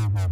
Podcast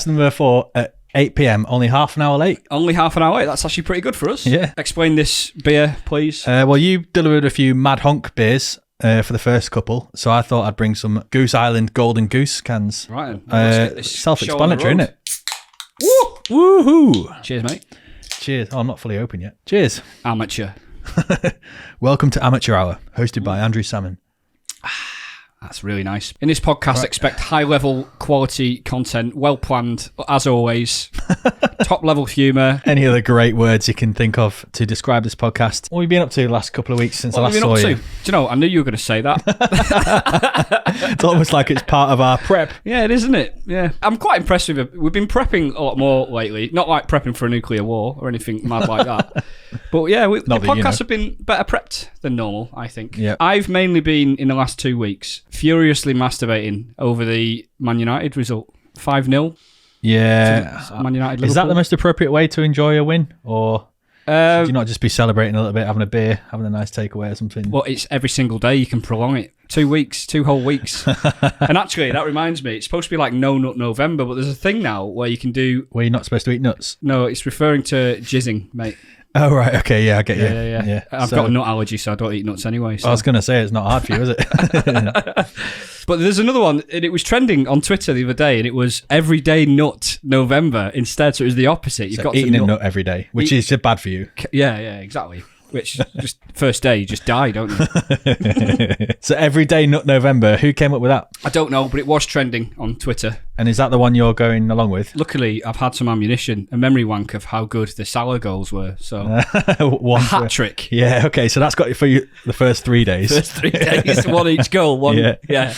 number 4 at 8 p.m, only half an hour late. Only half an hour late. That's actually pretty good for us. Yeah. Explain this beer, please. Well, you delivered a few Mad Honk beers for the first couple, so I thought I'd bring some Goose Island Golden Goose cans. Right. Let's get this self-explanatory, isn't it? Woo! Woohoo! Cheers, mate. Cheers. Oh, I'm not fully open yet. Cheers. Amateur. Welcome to Amateur Hour, hosted by Andrew Salmon. That's really nice. In this podcast, expect high-level quality content, well-planned, as always, top-level humour. Any other great words you can think of to describe this podcast? What have you been up to the last couple of weeks since I last saw you? Do you know, I knew you were going to say that. It's almost like it's part of our prep. Yeah, it is, isn't it? Yeah. I'm quite impressed with it. We've been prepping a lot more lately. Not like prepping for a nuclear war or anything mad like that. But yeah, the podcasts have been better prepped than normal, I think. Yep. I've mainly been, in the last 2 weeks, furiously masturbating over the Man United result. 5-0. Yeah. Man United. Is that the most appropriate way to enjoy a win? Or should you not just be celebrating a little bit, having a beer, having a nice takeaway or something? Well, it's every single day. You can prolong it. 2 weeks, 2 whole weeks. And actually, that reminds me, it's supposed to be like No Nut November, but there's a thing now where you can do... Where you're not supposed to eat nuts? No, it's referring to jizzing, mate. Oh, right. Okay. Yeah, I get you. Yeah. I've got a nut allergy, so I don't eat nuts anyway. So. I was going to say, it's not hard for you, is it? But there's another one, and it was trending on Twitter the other day, and it was Everyday Nut November instead, so it was the opposite. You've got eating a nut every day, which is just bad for you. Yeah, exactly. Which, just first day, you just die, don't you? So Everyday Nut November, who came up with that? I don't know, but it was trending on Twitter. And is that the one you're going along with? Luckily, I've had some ammunition, a memory wank of how good the Salah goals were. So, a hat trick. Yeah, okay, so that's got you for you the first 3 days. First 3 days, one each goal. One, yeah.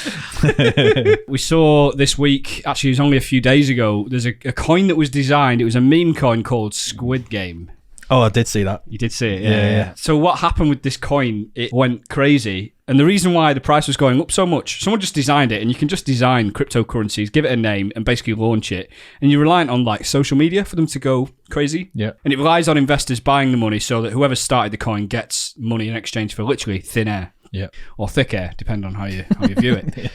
We saw this week, actually it was only a few days ago, there's a coin that was designed, it was a meme coin called Squidgame. Oh, I did see that. You did see it, yeah. So what happened with this coin, it went crazy. And the reason why the price was going up so much, someone just designed it, and you can just design cryptocurrencies, give it a name, and basically launch it. And you're reliant on like social media for them to go crazy. Yeah. And it relies on investors buying the money so that whoever started the coin gets money in exchange for literally thin air. Yeah. Or thick air, depending on how you view it.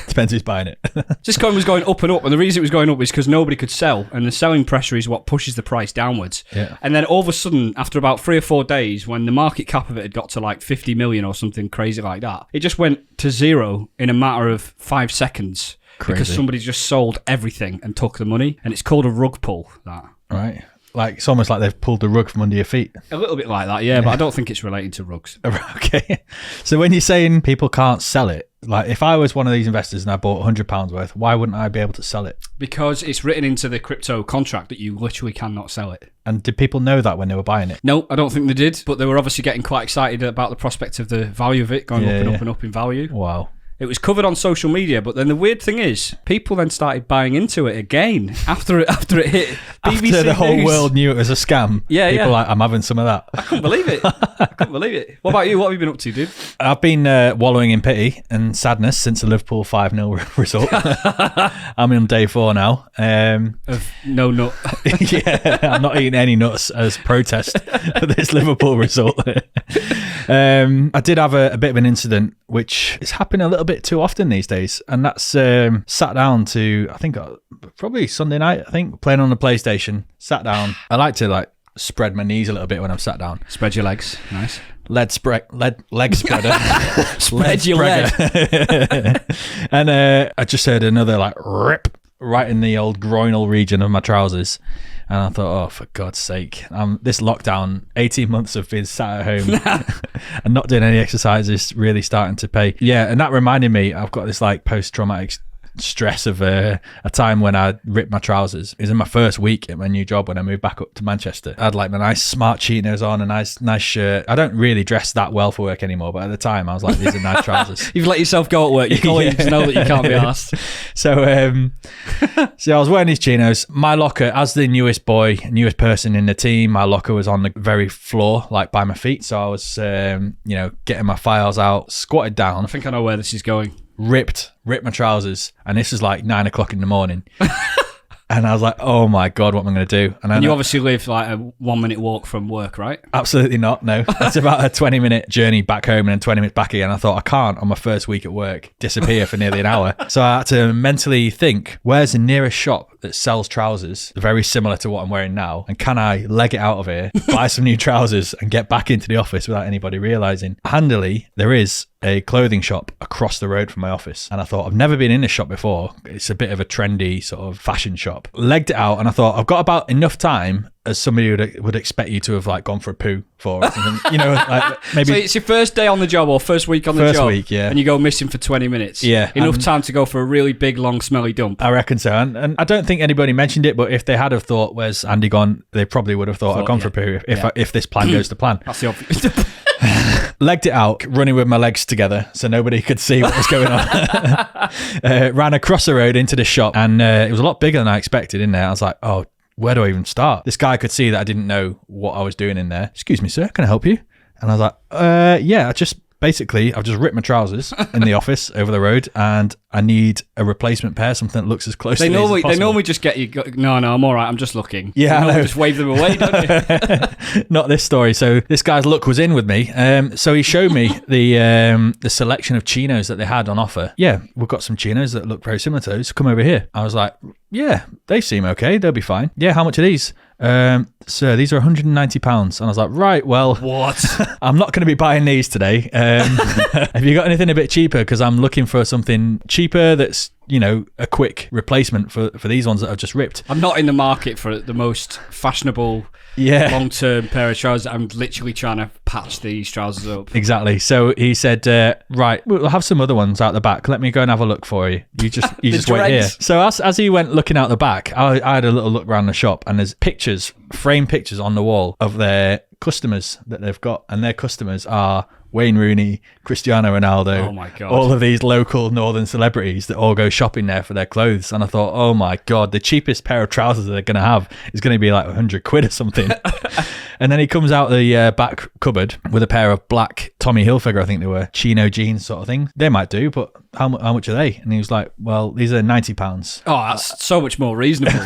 Depends who's buying it. This coin was going up and up, and the reason it was going up is because nobody could sell, and the selling pressure is what pushes the price downwards. Yeah. And then all of a sudden, after about 3 or 4 days, when the market cap of it had got to like 50 million or something crazy like that, it just went to zero in a matter of 5 seconds. Crazy. Because somebody just sold everything and took the money, and it's called a rug pull, that. Right. Like, it's almost like they've pulled the rug from under your feet. A little bit like that, yeah, but I don't think it's related to rugs. Okay. So when you're saying people can't sell it, like if I was one of these investors and I bought £100 worth, why wouldn't I be able to sell it? Because it's written into the crypto contract that you literally cannot sell it. And did people know that when they were buying it? No, I don't think they did, but they were obviously getting quite excited about the prospect of the value of it going up and up and up in value. Wow. It was covered on social media, but then the weird thing is, people then started buying into it again after it hit. BBC After the whole News. world knew it was a scam. Yeah, people were like, I'm having some of that. I couldn't believe it. What about you? What have you been up to, dude? I've been wallowing in pity and sadness since the Liverpool 5-0 result. I'm on day 4 now. Of no nut. Yeah, I'm not eating any nuts as protest for this Liverpool result. I did have a bit of an incident, which is happening a little bit too often these days, and that's sat down to, I think probably Sunday night, I think, playing on the PlayStation, sat down. I like to spread my knees a little bit when I'm sat down. Spread your legs. Nice. Leg spreader. Spread your leg. And I just heard another rip right in the old groinal region of my trousers. And I thought, oh, for God's sake, this lockdown, 18 months of being sat at home and not doing any exercise is really starting to pay. Yeah, and that reminded me, I've got this post-traumatic stress of a time when I ripped my trousers. It was in my first week at my new job when I moved back up to Manchester. I had like my nice smart chinos on, a nice shirt. I don't really dress that well for work anymore, but at the time I was like, these are nice trousers. You've let yourself go at work. Your colleagues know that you can't be asked. So I was wearing these chinos. My locker, as the newest person in the team, my locker was on the very floor, like by my feet. So I was, getting my files out, squatted down. I think I know where this is going. Ripped my trousers, and this was like 9 o'clock in the morning. And I was like, oh my God, what am I going to do? And you obviously live like a 1 minute walk from work, right? Absolutely not, no. It's about a 20-minute journey back home and then 20 minutes back again. I thought, I can't, on my first week at work, disappear for nearly an hour. So I had to mentally think, where's the nearest shop that sells trousers very similar to what I'm wearing now? And can I leg it out of here, buy some new trousers and get back into the office without anybody realising? Handily, there is a clothing shop across the road from my office. And I thought, I've never been in this shop before. It's a bit of a trendy sort of fashion shop. Legged it out and I thought, I've got about enough time as somebody would expect you to have like gone for a poo for or something. Like maybe. So it's your first day on the job or first week on the job? First week, yeah. And you go missing for 20 minutes. Yeah. Enough time to go for a really big, long, smelly dump. I reckon so. And I don't think anybody mentioned it, but if they had have thought, where's Andy gone? They probably would have thought I'd gone for a poo if this plan goes to plan. That's the obvious. Legged it out, running with my legs together so nobody could see what was going on. Ran across the road into the shop, and it was a lot bigger than I expected in there. I was like, oh, where do I even start? This guy could see that I didn't know what I was doing in there. Excuse me, sir, can I help you? And I was like, yeah, I've just ripped my trousers in the office over the road, and I need a replacement pair, something that looks as close to me as possible. They normally just get you, no, I'm all right, I'm just looking. Yeah, I just wave them away, don't you? Not this story. So this guy's luck was in with me. So he showed me the selection of chinos that they had on offer. Yeah, we've got some chinos that look very similar to those. Come over here. I was like, yeah, they seem okay. They'll be fine. Yeah, how much are these? Sir, these are £190. And I was like, right, well, what? I'm not going to be buying these today. Have you got anything a bit cheaper? Because I'm looking for something cheaper that's, a quick replacement for these ones that I've just ripped. I'm not in the market for the most fashionable long-term pair of trousers. I'm literally trying to patch these trousers up. Exactly. So he said, right, we'll have some other ones out the back. Let me go and have a look for you. You just wait here. So as he went looking out the back, I had a little look around the shop, and there's framed pictures on the wall of their customers that they've got, and their customers are Wayne Rooney, Cristiano Ronaldo, oh my God, all of these local northern celebrities that all go shopping there for their clothes. And I thought, oh my God, the cheapest pair of trousers they're going to have is going to be like 100 quid or something. And then he comes out the back cupboard with a pair of black Tommy Hilfiger, I think they were, chino jeans sort of thing. They might do, but how much are they? And he was like, well, these are £90. Oh, that's so much more reasonable.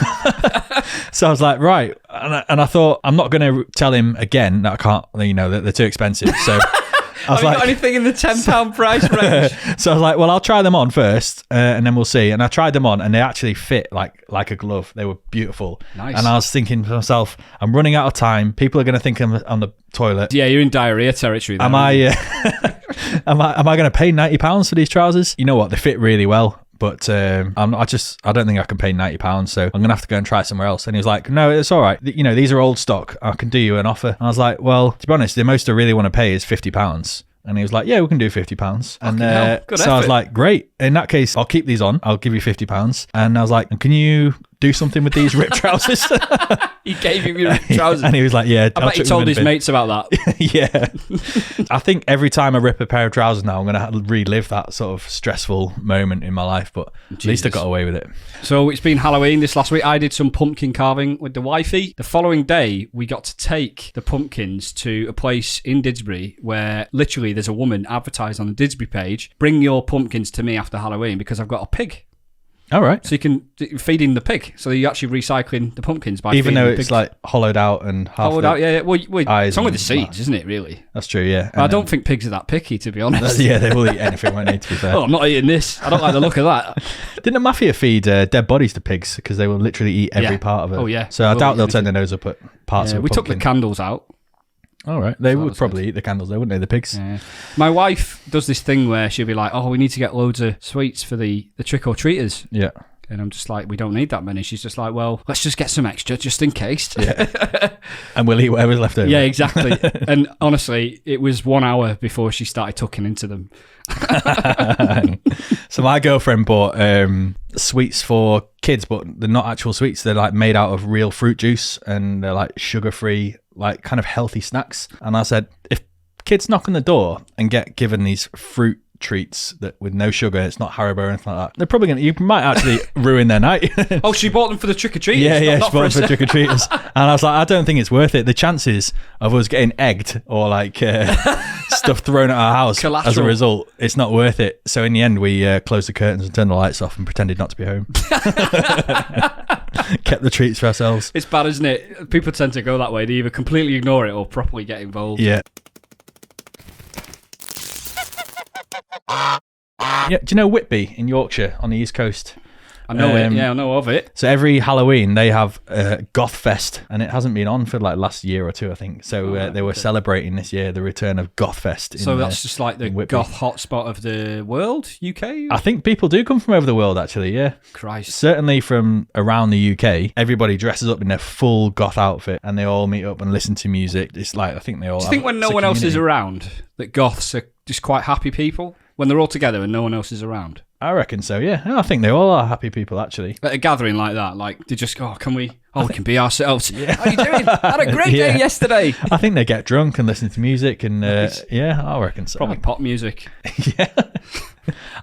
So I was like, right. And I thought, I'm not going to tell him again that I can't, that they're too expensive. So Have you got anything in the £10 price range? So I was like, well, I'll try them on first, and then we'll see. And I tried them on, and they actually fit like a glove. They were beautiful. Nice. And I was thinking to myself, I'm running out of time. People are going to think I'm on the toilet. Yeah, you're in diarrhea territory. Am I going to pay £90 for these trousers? You know what? They fit really well. But I don't think I can pay £90, so I'm going to have to go and try somewhere else. And he was like, no, it's all right. These are old stock. I can do you an offer. And I was like, well, to be honest, the most I really want to pay is £50. And he was like, yeah, we can do £50. And so I was like, great. In that case, I'll keep these on. I'll give you £50. And I was like, and can you do something with these ripped trousers? He gave you your ripped trousers. And he was like, yeah. I bet he told his mates about that. Yeah. I think every time I rip a pair of trousers now, I'm going to relive that sort of stressful moment in my life. But at least I got away with it. So it's been Halloween this last week. I did some pumpkin carving with the wifey. The following day, we got to take the pumpkins to a place in Didsbury where literally there's a woman advertised on the Didsbury page, bring your pumpkins to me after Halloween because I've got a pig. All right. So you can feeding the pig. So you're actually recycling the pumpkins by even feeding though the it's like hollowed out and half hollowed out. Yeah. Well, it's on with the seeds, that. Isn't it? Really. That's true. Yeah. I don't think pigs are that picky, to be honest. Yeah, they will eat anything, won't they? To be fair. Oh, I'm not eating this. I don't like the look of that. Didn't a mafia feed dead bodies to pigs because they will literally eat every part of it? Oh yeah. So I doubt they'll turn their nose up at parts of. We took the candles out. All right. They would probably eat the candles though, wouldn't they, the pigs? Yeah. My wife does this thing where she'll be like, oh, we need to get loads of sweets for the trick-or-treaters. Yeah. And I'm just like, we don't need that many. She's just like, well, let's just get some extra just in case. Yeah. And we'll eat whatever's left over. Yeah, exactly. And honestly, it was 1 hour before she started tucking into them. So my girlfriend bought sweets for kids, but they're not actual sweets. They're like made out of real fruit juice, and they're like sugar-free, like kind of healthy snacks. And I said, if kids knock on the door and get given these fruit treats that with no sugar, it's not Haribo or anything like that, they're probably you might actually ruin their night. Oh, she bought them for the trick-or-treaters? Yeah, she bought them for the trick-or-treaters. And I was like, I don't think it's worth it. The chances of us getting egged or like stuff thrown at our house Collateral. as a result, it's not worth it. So in the end, we closed the curtains and turned the lights off and pretended not to be home. Kept the treats for ourselves. It's bad, isn't it? People tend to go that way. They either completely ignore it or properly get involved. Yeah. Yeah, do you know Whitby in Yorkshire on the East Coast? I know it. Yeah, I know of it. So every Halloween they have Goth Fest, and it hasn't been on for like last year or two, I think. So they were celebrating this year the return of Goth Fest. So that's just like the goth hotspot of the world, UK? I think people do come from over the world, actually, yeah. Christ. Certainly from around the UK, everybody dresses up in their full goth outfit, and they all meet up and listen to music. It's like, I think they all... Do you think when no one else is around, that goths are just quite happy people? When they're all together and no one else is around? I reckon so, yeah. I think they all are happy people, actually. At a gathering like that, like, they just go, we can be ourselves. Yeah. How are you doing? I had a great day yesterday. I think they get drunk and listen to music, and yeah, I reckon so. Probably pop music. Yeah.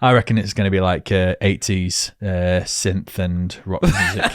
I reckon it's going to be like 80s synth and rock music.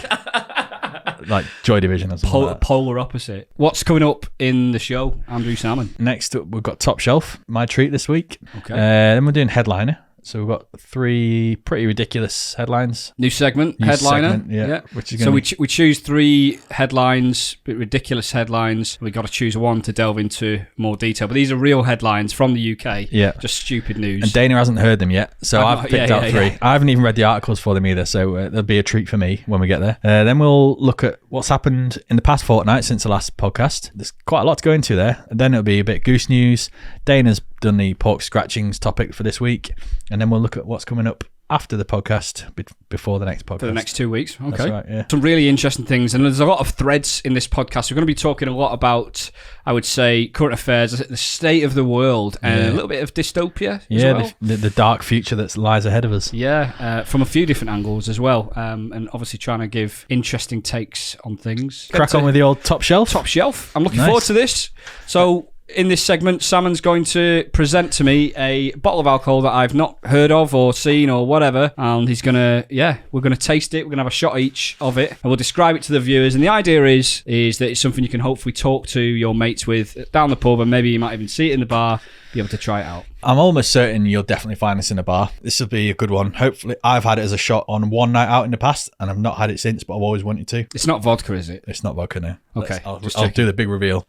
Like Joy Division or something like that. Polar opposite. What's coming up in the show, Andrew Salmon? Next up, we've got Top Shelf, my treat this week. Okay. Then we're doing Headliner. So we've got 3 pretty ridiculous headlines. New segment, Headliner. Yeah. Which is so we choose 3 headlines, ridiculous headlines. We've got to choose one to delve into more detail. But these are real headlines from the UK. Yeah. Just stupid news. And Daena hasn't heard them yet. So I've picked out 3. I haven't even read the articles for them either. So there'll be a treat for me when we get there. Then we'll look at what's happened in the past fortnight since the last podcast. There's quite a lot to go into there. And then it'll be a bit Goose news. Daena's done the pork scratchings topic for this week, and then we'll look at what's coming up after the podcast before the next podcast. For the next 2 weeks. Okay. That's right, yeah. Some really interesting things, and there's a lot of threads in this podcast. We're going to be talking a lot about, I would say, current affairs, the state of the world, and a little bit of dystopia as well. The dark future that lies ahead of us. Yeah, from a few different angles as well, and obviously trying to give interesting takes on things. Crack on with the old Top Shelf. Top Shelf. I'm looking forward to this. So... in this segment, Salmon's going to present to me a bottle of alcohol that I've not heard of or seen or whatever, and he's going to, we're going to taste it. We're going to have a shot each of it, and we'll describe it to the viewers. And the idea is that it's something you can hopefully talk to your mates with down the pub, and maybe you might even see it in the bar, be able to try it out. I'm almost certain you'll definitely find this in a bar. This will be a good one. Hopefully, I've had it as a shot on one night out in the past, and I've not had it since, but I've always wanted to. It's not vodka, is it? It's not vodka, no. Okay. I'll do the big reveal.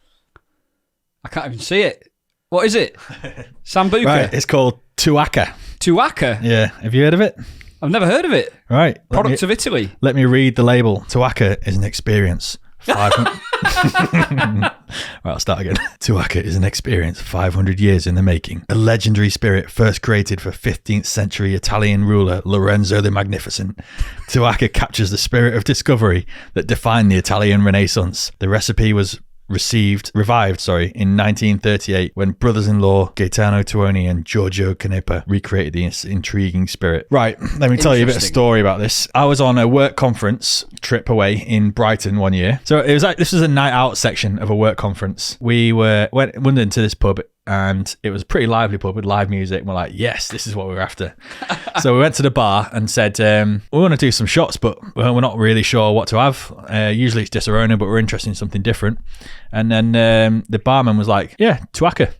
I can't even see it. What is it? Sambuca? Right, it's called Tuaca. Tuaca? Yeah, have you heard of it? I've never heard of it. Right. Product of Italy. Let me read the label. Tuaca is an experience. Right, I'll start again. Tuaca is an experience 500 years in the making. A legendary spirit first created for 15th century Italian ruler Lorenzo the Magnificent. Tuaca captures the spirit of discovery that defined the Italian Renaissance. The recipe was revived in 1938 when brothers-in-law Gaetano Tuoni and Giorgio Canepa recreated the intriguing spirit. Right, let me tell you a bit of story about this. I was on a work conference trip away in Brighton one year. So it was this was a night out section of a work conference. We went into this pub, and it was a pretty lively pub with live music, and we're like, yes, this is what we're after. So we went to the bar and said, we want to do some shots, but we're not really sure what to have. Usually it's Disaronno, but we're interested in something different. And then the barman was like, yeah, Tuaca.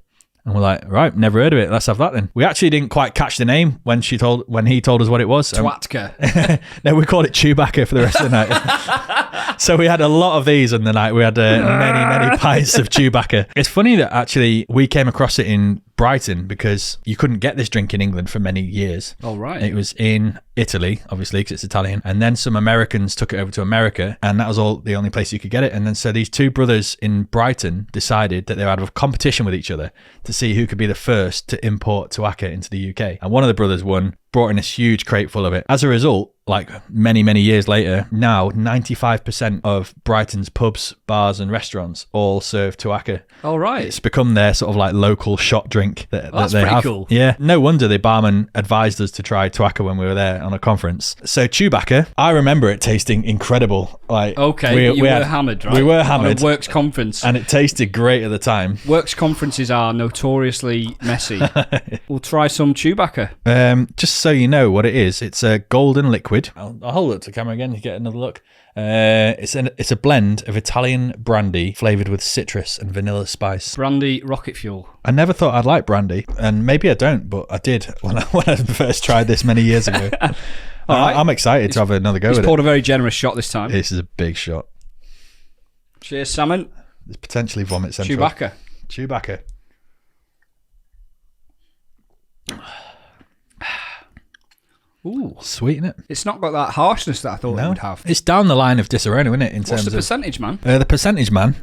And we're like, right, never heard of it. Let's have that then. We actually didn't quite catch the name when he told us what it was. Tuaca. No, we called it Chewbacca for the rest of the night. So we had a lot of these in the night. We had many pints of Chewbacca. It's funny that actually we came across it in Brighton because you couldn't get this drink in England for many years. Oh, right. It was in Italy, obviously, because it's Italian. And then some Americans took it over to America, and that was the only place you could get it. And then so these 2 brothers in Brighton decided that they would have a competition with each other to see who could be the first to import Tuaca into the UK. And one of the brothers won brought in this huge crate full of it. As a result, like many, many years later, now 95% of Brighton's pubs, bars and restaurants all serve Tuaca. All right. It's become their sort of like local shot drink that That's they pretty have. cool. Yeah. No wonder the barman advised us to try Tuaca when we were there on a conference. So Tuaca, I remember it tasting incredible. Like, okay, we were hammered, right? We were hammered. On a works conference. And it tasted great at the time. Works conferences are notoriously messy. We'll try some Tuaca. Just so you know what it is, it's a golden liquid. I'll hold it to the camera again to get another look. It's a blend of Italian brandy flavoured with citrus and vanilla spice. Brandy rocket fuel. I never thought I'd like brandy, and maybe I don't, but I did when I first tried this many years ago. All right. I'm excited to have another go with it. He's poured a very generous shot this time. This is a big shot. Cheers, Salmon. It's potentially vomit central. Tuaca. Ooh, sweet, isn't it? It's not got that harshness that I thought it would have. It's down the line of Disaronno, isn't it? What's the percentage, man? The percentage, man,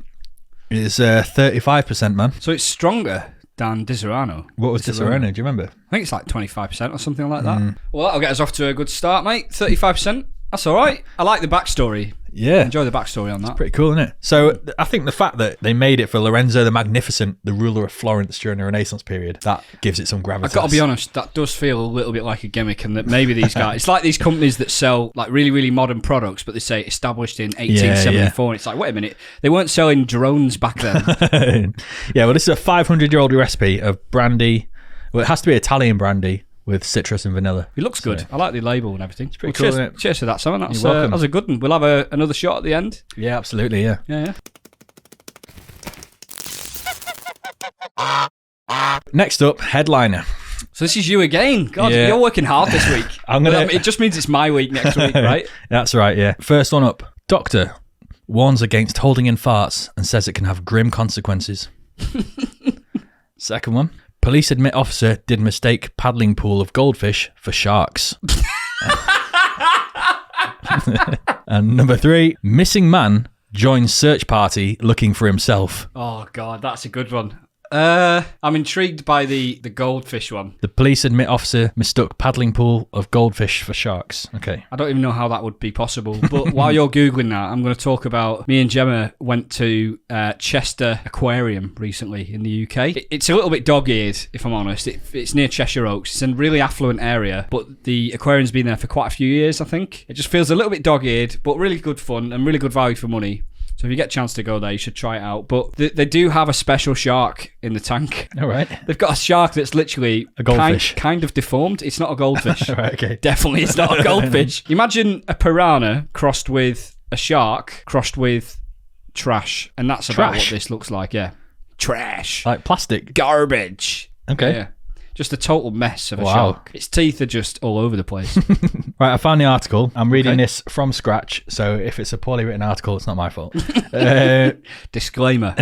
is 35%, man. So it's stronger than Disaronno. What was Disaronno? Do you remember? I think it's like 25% or something like that. Well, that'll get us off to a good start, mate. 35%. That's all right. I like the backstory. Yeah. Enjoy the backstory on that. Pretty cool, isn't it? So I think the fact that they made it for Lorenzo the Magnificent, the ruler of Florence during the Renaissance period, that gives it some gravitas. I've got to be honest, that does feel a little bit like a gimmick, and that maybe these guys, it's like these companies that sell like really, really modern products, but they say established in 1874, and it's like, wait a minute, they weren't selling drones back then. Yeah, well, this is a 500-year-old recipe of brandy. Well, it has to be Italian brandy with citrus and vanilla. It looks good. I like the label and everything. It's pretty cool, isn't it? Cheers to that, Simon. That's, You're welcome. That's a good one. We'll have another shot at the end. Yeah, absolutely, yeah. Yeah. Next up, headliner. So this is you again. God, Yeah. You're working hard this week. It just means it's my week next week, right? That's right, yeah. First one up. Doctor warns against holding in farts and says it can have grim consequences. Second one. Police admit officer did mistake paddling pool of goldfish for sharks. And number 3, missing man joins search party looking for himself. Oh, God, that's a good one. I'm intrigued by the goldfish one. The police admit officer mistook paddling pool of goldfish for sharks. Okay. I don't even know how that would be possible. But while you're Googling that, I'm going to talk about me and Gemma went to Chester Aquarium recently in the UK. It's a little bit dog-eared, if I'm honest. It's near Cheshire Oaks. It's a really affluent area, but the aquarium's been there for quite a few years, I think. It just feels a little bit dog-eared, but really good fun and really good value for money. So if you get a chance to go there, you should try it out. But they do have a special shark in the tank. All right. They've got a shark that's literally a goldfish. Kind of deformed. It's not a goldfish. Right, okay. Definitely it's not a goldfish. Imagine a piranha crossed with a shark, crossed with trash. And that's about what this looks like, yeah. Trash. Like plastic? Garbage. Okay. Yeah. Just a total mess of a shark. Its teeth are just all over the place. Right, I found the article. I'm reading this from scratch, so if it's a poorly written article, it's not my fault. Disclaimer.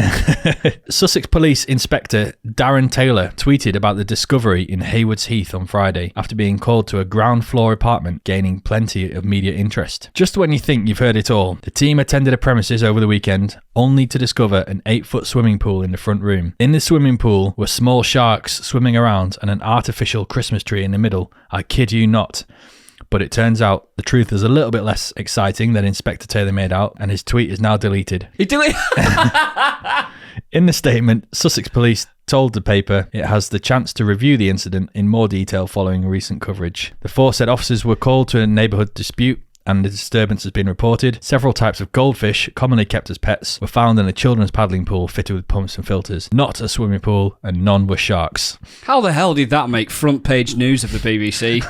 Sussex Police Inspector Darren Taylor tweeted about the discovery in Haywards Heath on Friday after being called to a ground floor apartment, gaining plenty of media interest. Just when you think you've heard it all, the team attended a premises over the weekend only to discover an 8-foot swimming pool in the front room. In the swimming pool were small sharks swimming around and an artificial Christmas tree in the middle. I kid you not. But it turns out the truth is a little bit less exciting than Inspector Taylor made out, and his tweet is now deleted. He deleted. In the statement, Sussex Police told the paper it has the chance to review the incident in more detail following recent coverage. The foresaid officers were called to a neighbourhood dispute, and the disturbance has been reported. Several types of goldfish, commonly kept as pets, were found in a children's paddling pool fitted with pumps and filters. Not a swimming pool, and none were sharks. How the hell did that make front page news of the BBC?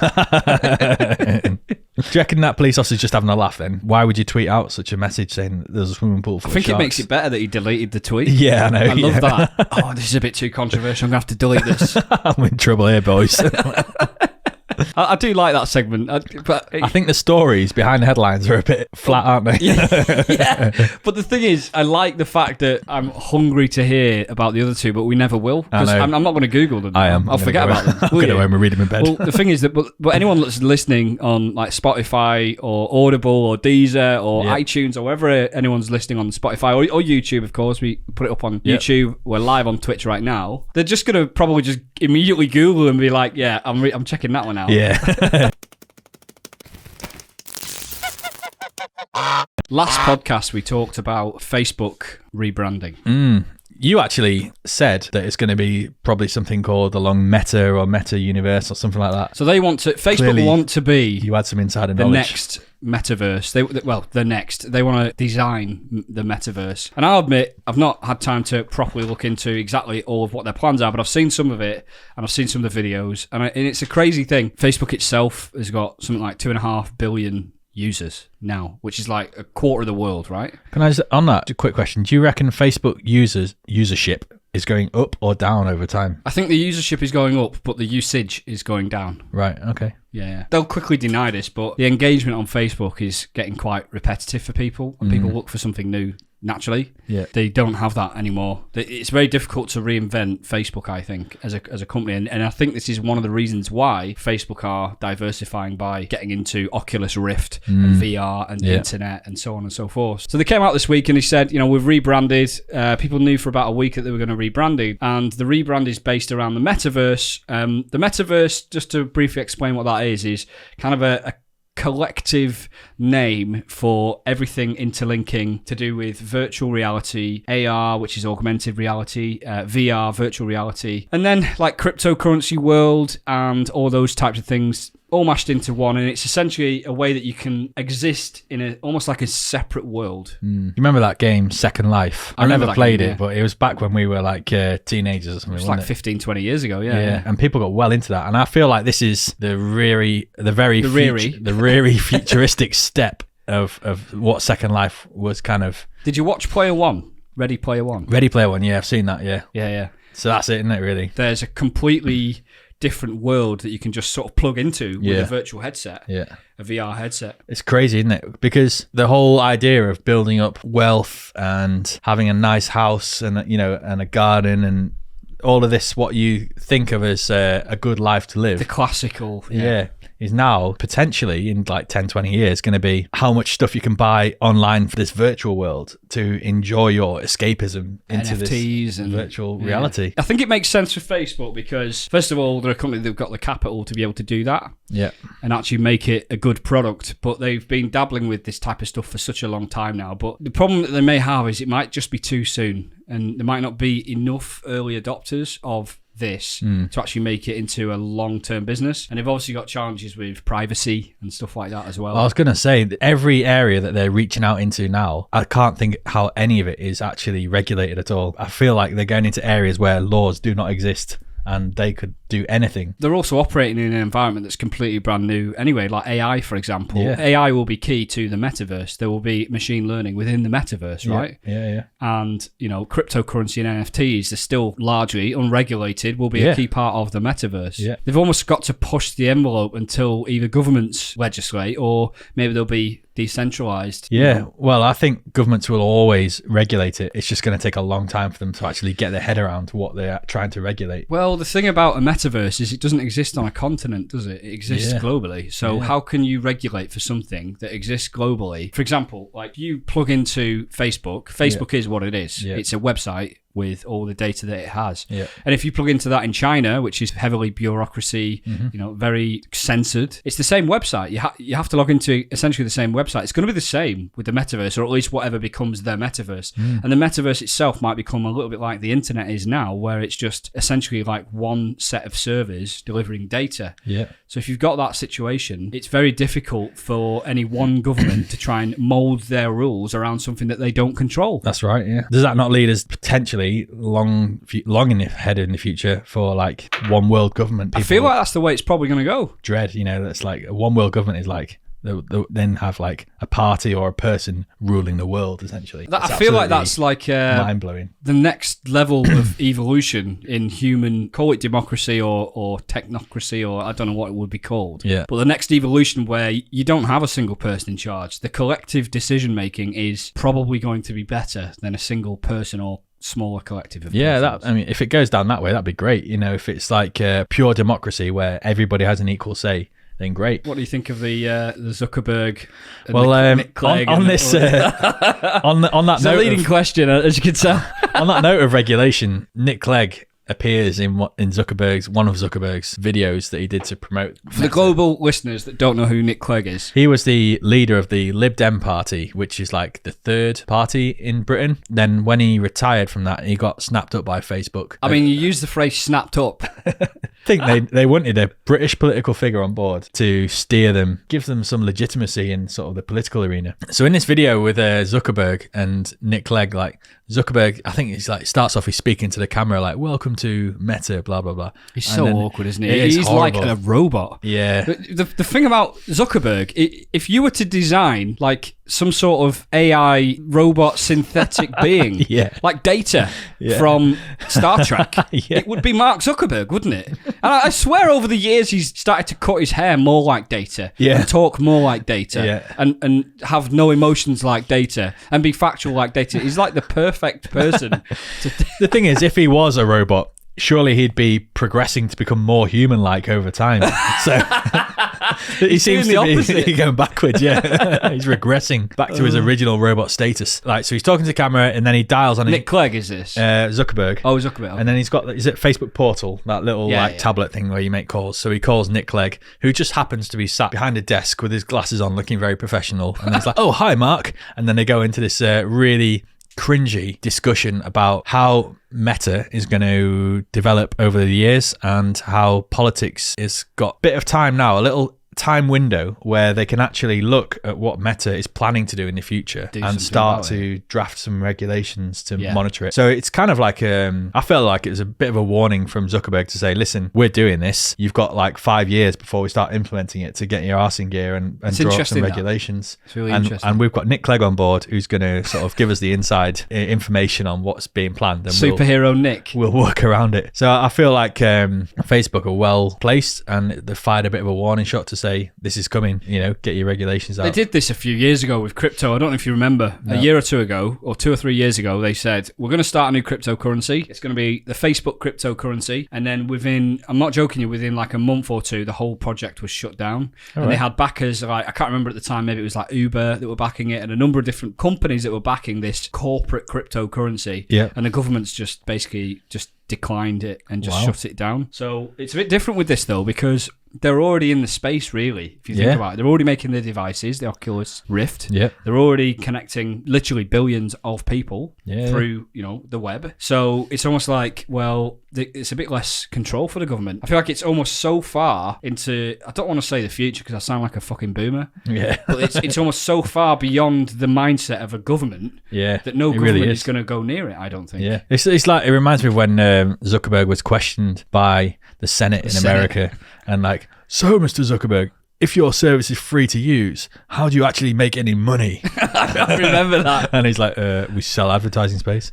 Do you reckon that police officer's just having a laugh then? Why would you tweet out such a message saying there's a swimming pool full of sharks? I think it makes it better that he deleted the tweet. Yeah, I know. I love that. Oh, this is a bit too controversial. I'm going to have to delete this. I'm in trouble here, boys. I do like that segment, but I think the stories behind the headlines are a bit flat, aren't they? Yeah. But the thing is, I like the fact that I'm hungry to hear about the other two, but we never will. Because I'm not going to Google them. I am. I'll forget about them. I'm going to go home and read them in bed. Well, the thing is that, but anyone that's listening on like Spotify or Audible or Deezer or iTunes or wherever anyone's listening on Spotify or YouTube, of course, we put it up on YouTube. We're live on Twitch right now. They're just going to probably just immediately Google and be like, yeah, I'm checking that one out. now. Yeah. Last podcast, we talked about Facebook rebranding. You actually said that it's going to be probably something called along Meta or Meta Universe or something like that. So they want to, Facebook Clearly, want to be You had some insider the knowledge. next metaverse. They want to design the metaverse. And I'll admit, I've not had time to properly look into exactly all of what their plans are, but I've seen some of it and I've seen some of the videos. And it's a crazy thing. Facebook itself has got something like 2.5 billion users now, which is like a quarter of the world, right? Can I just, on that, a quick question. Do you reckon Facebook usership is going up or down over time? I think the usership is going up, but the usage is going down. Right, okay. Yeah. They'll quickly deny this, but the engagement on Facebook is getting quite repetitive for people, and people look for something new naturally. Yeah. They don't have that anymore. It's very difficult to reinvent Facebook, I think, as a company. And I think this is one of the reasons why Facebook are diversifying by getting into Oculus Rift and VR and the internet and so on and so forth. So they came out this week and they said, we've rebranded. People knew for about a week that they were going to rebrand it. And the rebrand is based around the Metaverse. The Metaverse, just to briefly explain what that is kind of a collective name for everything interlinking to do with virtual reality, AR, which is augmented reality, VR, virtual reality, and then like cryptocurrency world and all those types of things all mashed into one. And it's essentially a way that you can exist in almost like a separate world. You remember that game Second Life? I remember never that played game, it, yeah. but it was back when we were like teenagers or something. It's wasn't like it? 15, 20 years ago, yeah. And people got well into that, and I feel like this is the very futuristic step of what Second Life was kind of. Did you watch Player One? Ready Player One? Ready Player One, yeah, I've seen that, yeah. Yeah. So that's it, isn't it, really? There's a completely different world that you can just sort of plug into with a virtual headset, a VR headset. It's crazy, isn't it? Because the whole idea of building up wealth and having a nice house and and a garden and all of this, what you think of as a good life to live, the classical, is now potentially in like 10, 20 years going to be how much stuff you can buy online for this virtual world to enjoy your escapism into NFTs this and virtual reality. I think it makes sense for Facebook because, first of all, they're a company that've got the capital to be able to do that and actually make it a good product. But they've been dabbling with this type of stuff for such a long time now. But the problem that they may have is it might just be too soon, and there might not be enough early adopters of this to actually make it into a long-term business. And they've obviously got challenges with privacy and stuff like that as well. I was going to say that every area that they're reaching out into now, I can't think how any of it is actually regulated at all. I feel like they're going into areas where laws do not exist and they could do anything. They're also operating in an environment that's completely brand new anyway, like AI, for example. AI will be key to the metaverse. There will be machine learning within the metaverse, right? Yeah. And, cryptocurrency and NFTs are still largely unregulated, will be a key part of the metaverse. Yeah. They've almost got to push the envelope until either governments legislate or maybe they'll be decentralized. Yeah, well, I think governments will always regulate it. It's just going to take a long time for them to actually get their head around what they're trying to regulate. Well, the thing about a metaverse is it doesn't exist on a continent, does it? It exists globally. So how can you regulate for something that exists globally? For example, like you plug into Facebook. Facebook is what it is. It's a website with all the data that it has. And if you plug into that in China, which is heavily bureaucracy, very censored, it's the same website. You have to log into essentially the same website. It's going to be the same with the metaverse, or at least whatever becomes the metaverse. And the metaverse itself might become a little bit like the internet is now, where it's just essentially like one set of servers delivering data. So if you've got that situation, it's very difficult for any one government to try and mold their rules around something that they don't control. That's right, yeah. Does that not lead us potentially long ahead in the future for like one world government? People I feel like that's the way it's probably going to go. Dread, that's like one world government is like they'll then have like a party or a person ruling the world essentially. I feel like that's like mind-blowing. The next level of evolution in human, call it democracy or technocracy, or I don't know what it would be called. But the next evolution where you don't have a single person in charge. The collective decision making is probably going to be better than a single person or smaller collective of persons. If it goes down that way, that'd be great. If it's like pure democracy where everybody has an equal say, then great. What do you think of the Zuckerberg? And Nick Clegg on this on that it's note, a leading question, as you can tell. On that note of regulation, Nick Clegg appears in one of Zuckerberg's videos that he did to promote. For the global listeners that don't know who Nick Clegg is, he was the leader of the Lib Dem party, which is like the third party in Britain. Then when he retired from that, he got snapped up by Facebook. I mean, you use the phrase snapped up. I think they wanted a British political figure on board to steer them, give them some legitimacy in sort of the political arena. So in this video with Zuckerberg and Nick Clegg, like Zuckerberg, I think he's like starts off, he's speaking to the camera like, "Welcome to Meta," blah blah blah. He's so awkward, isn't he? He's horrible. like a robot. Yeah. The thing about Zuckerberg, if you were to design like some sort of AI robot synthetic being, like Data from Star Trek, it would be Mark Zuckerberg, wouldn't it? And I swear over the years he's started to cut his hair more like Data, and talk more like Data, and have no emotions like Data, and be factual like Data. He's like the perfect person. The thing is, if he was a robot, surely he'd be progressing to become more human-like over time. So he seems to be going backwards. Yeah, he's regressing back to his original robot status. Like, so he's talking to the camera, and then he dials on. Nick Clegg is this? Zuckerberg. Oh, Zuckerberg. Okay. And then he's got, is it Facebook Portal, that little tablet thing where you make calls. So he calls Nick Clegg, who just happens to be sat behind a desk with his glasses on, looking very professional. And he's like, "Oh, hi, Mark." And then they go into this really cringy discussion about how Meta is going to develop over the years and how politics has got a bit of time now, a little time window where they can actually look at what Meta is planning to do in the future and start to draft some regulations to monitor it. So it's kind of like I felt like it was a bit of a warning from Zuckerberg to say, listen, we're doing this. You've got like 5 years before we start implementing it to get your arse in gear and draw up some regulations. It's really interesting. And we've got Nick Clegg on board who's going to sort of give us the inside information on what's being planned. And Superhero Nick. We'll work around it. So I feel like Facebook are well placed, and they fired a bit of a warning shot to say, this is coming, get your regulations out. They did this a few years ago with crypto. I don't know if you remember. No. A year or two ago, or 2 or 3 years ago, they said, we're going to start a new cryptocurrency. It's going to be the Facebook cryptocurrency. And then I'm not joking you, within like a month or two, the whole project was shut down. They had backers, like, I can't remember at the time, maybe it was like Uber that were backing it, and a number of different companies that were backing this corporate cryptocurrency. Yeah. And the government's just basically declined it and just shut it down. So it's a bit different with this though, because they're already in the space, really, if you think about it. They're already making the devices, the Oculus Rift. Yeah. They're already connecting literally billions of people through, the web. So it's almost like, well, it's a bit less control for the government. I feel like it's almost so far into, I don't want to say the future because I sound like a fucking boomer. Yeah. But it's almost so far beyond the mindset of a government that no government really is going to go near it, I don't think. Yeah. It's like, it reminds me of when Zuckerberg was questioned by the Senate in America, and like, "So, Mr. Zuckerberg, if your service is free to use, how do you actually make any money?" I remember that. And he's like, "We sell advertising space."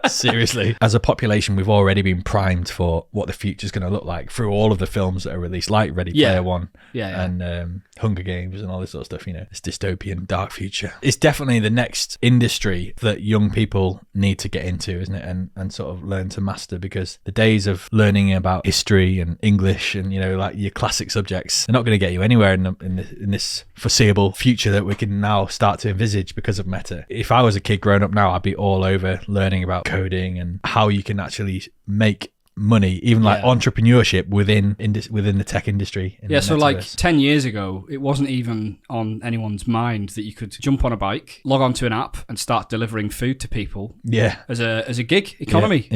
Seriously. As a population, we've already been primed for what the future's going to look like through all of the films that are released, like Ready Player One and Hunger Games and all this sort of stuff, this dystopian dark future. It's definitely the next industry that young people need to get into, isn't it? And sort of learn to master, because the days of learning about history and English and, like your classic subjects, they're not going to get you anywhere in this foreseeable future that we can now start to envisage because of Meta. If I was a kid growing up now, I'd be all over learning about coding and how you can actually make money, even like entrepreneurship within the tech industry. So like 10 years ago, it wasn't even on anyone's mind that you could jump on a bike, log onto an app and start delivering food to people as a gig economy.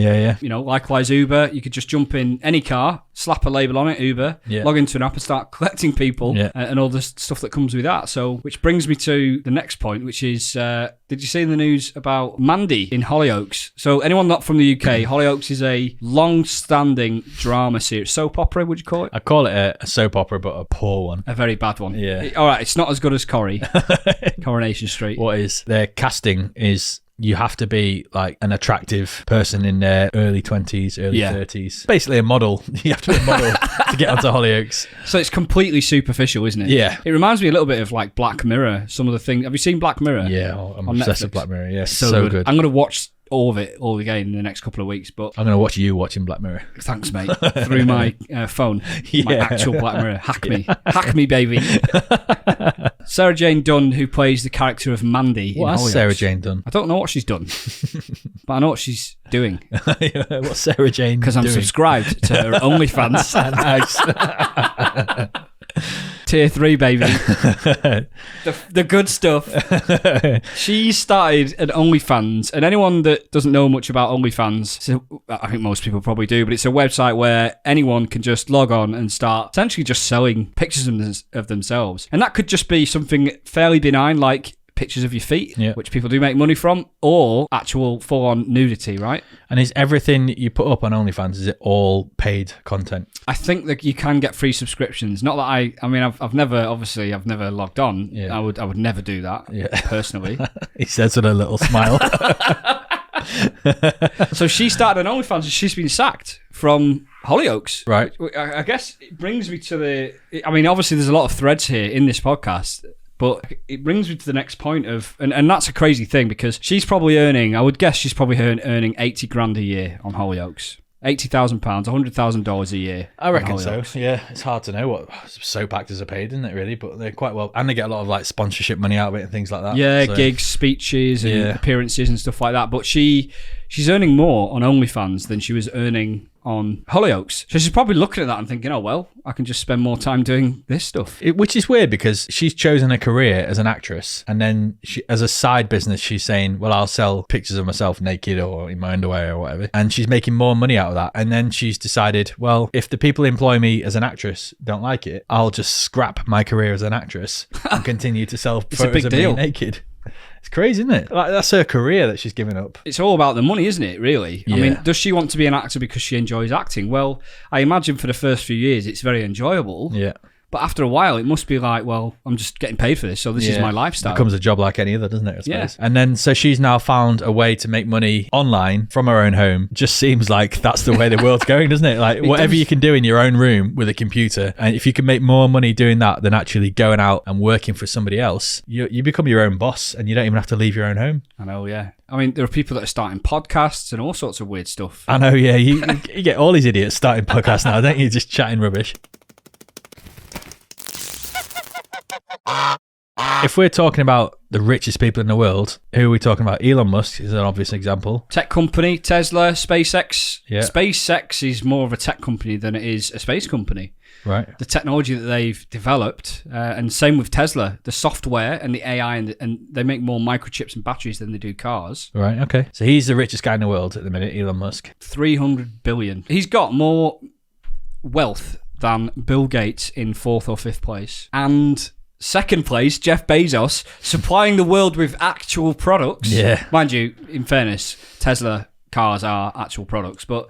Likewise Uber, you could just jump in any car, slap a label on it, Uber, log into an app and start collecting people and all the stuff that comes with that. So, which brings me to the next point, which is, did you see in the news about Mandy in Hollyoaks? So anyone not from the UK, Hollyoaks is a long-standing drama series, soap opera, would you call it? I call it a soap opera, but a poor one. A very bad one. Yeah. All right, it's not as good as Corrie, Coronation Street. What is? Their casting is, you have to be like an attractive person in their early 20s, early 30s. Basically a model. You have to be a model to get onto Hollyoaks. So it's completely superficial, isn't it? Yeah. It reminds me a little bit of like Black Mirror. Some of the things. Have you seen Black Mirror? Yeah, I'm obsessed with Black Mirror. Yeah, so good. I'm going to watch all of it all again in the next couple of weeks, but I'm going to watch you watching Black Mirror. Thanks, mate. Through my phone. My actual Black Mirror. Hack me, baby. Sarah Jane Dunn, who plays the character of Mandy. What has Sarah Jane done? I don't know what she's done. but I know what she's doing. What's Sarah Jane Because I'm doing? subscribed to her OnlyFans. Nice. Tier 3, baby. the good stuff. She started an OnlyFans, and anyone that doesn't know much about OnlyFans, so I think most people probably do, but it's a website where anyone can just log on and start essentially just selling pictures of themselves. And that could just be something fairly benign, like pictures of your feet, which people do make money from, or actual full-on nudity, right? And is everything you put up on OnlyFans, is it all paid content? I think that you can get free subscriptions. Not that I mean, I've never logged on. Yeah. I would never do that, personally. He says with a little smile. So she started an OnlyFans and she's been sacked from Hollyoaks. Right. I guess it brings me to I mean, obviously there's a lot of threads here in this podcast, but it brings me to the next point of, and that's a crazy thing because she's probably earning, I would guess she's probably earning 80 grand a year on Hollyoaks. £80,000, $100,000 a year. I reckon so. Yeah, it's hard to know what soap actors are paid, isn't it? Really, but they're quite well, and they get a lot of like sponsorship money out of it and things like that. Yeah, so, gigs, speeches, and appearances and stuff like that. But she's earning more on OnlyFans than she was earning on Hollyoaks. So she's probably looking at that and thinking, oh, well, I can just spend more time doing this stuff. Which is weird because she's chosen a career as an actress, and then as a side business, she's saying, well, I'll sell pictures of myself naked or in my underwear or whatever. And she's making more money out of that. And then she's decided, well, if the people employ me as an actress don't like it, I'll just scrap my career as an actress and continue to sell photos of me naked. It's crazy, isn't it? Like, that's her career that she's given up. It's all about the money, isn't it, really? Yeah. I mean, does she want to be an actor because she enjoys acting? Well, I imagine for the first few years it's very enjoyable. Yeah. But after a while, it must be like, well, I'm just getting paid for this, so this is my lifestyle. It becomes a job like any other, doesn't it, I suppose? And then, so she's now found a way to make money online from her own home. Just seems like that's the way the world's going, doesn't it? Like, whatever you can do in your own room with a computer, and if you can make more money doing that than actually going out and working for somebody else, you become your own boss, and you don't even have to leave your own home. I know, yeah. I mean, there are people that are starting podcasts and all sorts of weird stuff. I know, yeah. You get all these idiots starting podcasts now, don't you? Just chatting rubbish. If we're talking about the richest people in the world, who are we talking about? Elon Musk is an obvious example. Tech company, Tesla, SpaceX. Yeah. SpaceX is more of a tech company than it is a space company. Right. The technology that they've developed, and same with Tesla, the software and the AI, and they make more microchips and batteries than they do cars. Right, okay. So he's the richest guy in the world at the minute, Elon Musk. 300 billion. He's got more wealth than Bill Gates in 4th or 5th place. And second place, Jeff Bezos, supplying the world with actual products. Yeah. Mind you, in fairness, Tesla cars are actual products, but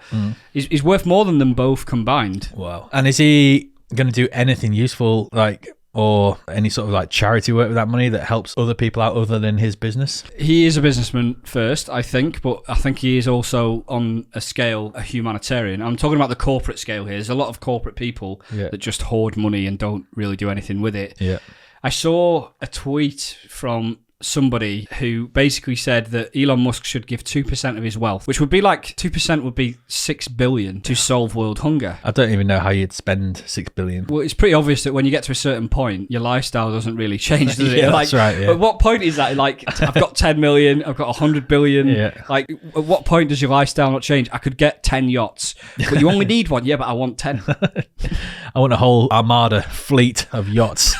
he's worth more than them both combined. Wow. And is he going to do anything useful, like, or any sort of like charity work with that money that helps other people out other than his business? He is a businessman first, I think, but I think he is also on a scale a humanitarian. I'm talking about the corporate scale here. There's a lot of corporate people that just hoard money and don't really do anything with it. Yeah. I saw a tweet from somebody who basically said that Elon Musk should give 2% of his wealth, which would be like 2% would be 6 billion to solve world hunger. I don't even know how you'd spend 6 billion. Well, it's pretty obvious that when you get to a certain point, your lifestyle doesn't really change, does it? Yeah, like, that's right. Yeah. At what point is that? Like, I've got 10 million, I've got 100 billion. Yeah. Like, at what point does your lifestyle not change? I could get 10 yachts, but you only need one. Yeah, but I want 10. I want a whole armada fleet of yachts.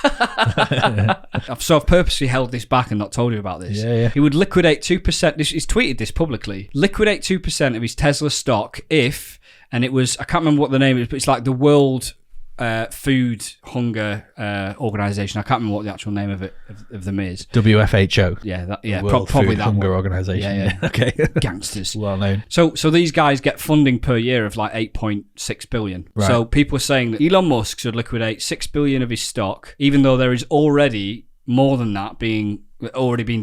So I've purposely held this back and not told you about this. Yeah. He would liquidate 2%. He's tweeted this publicly. Liquidate 2% of his Tesla stock if, and it was, I can't remember what the name is, but it's like the World Food Hunger Organisation. I can't remember what the actual name of them is. WFHO. Yeah, World probably Food that Hunger one. Organisation. Yeah. Okay. Gangsters. Well known. So these guys get funding per year of like 8.6 billion. Right. So people are saying that Elon Musk should liquidate 6 billion of his stock, even though there is already more than that being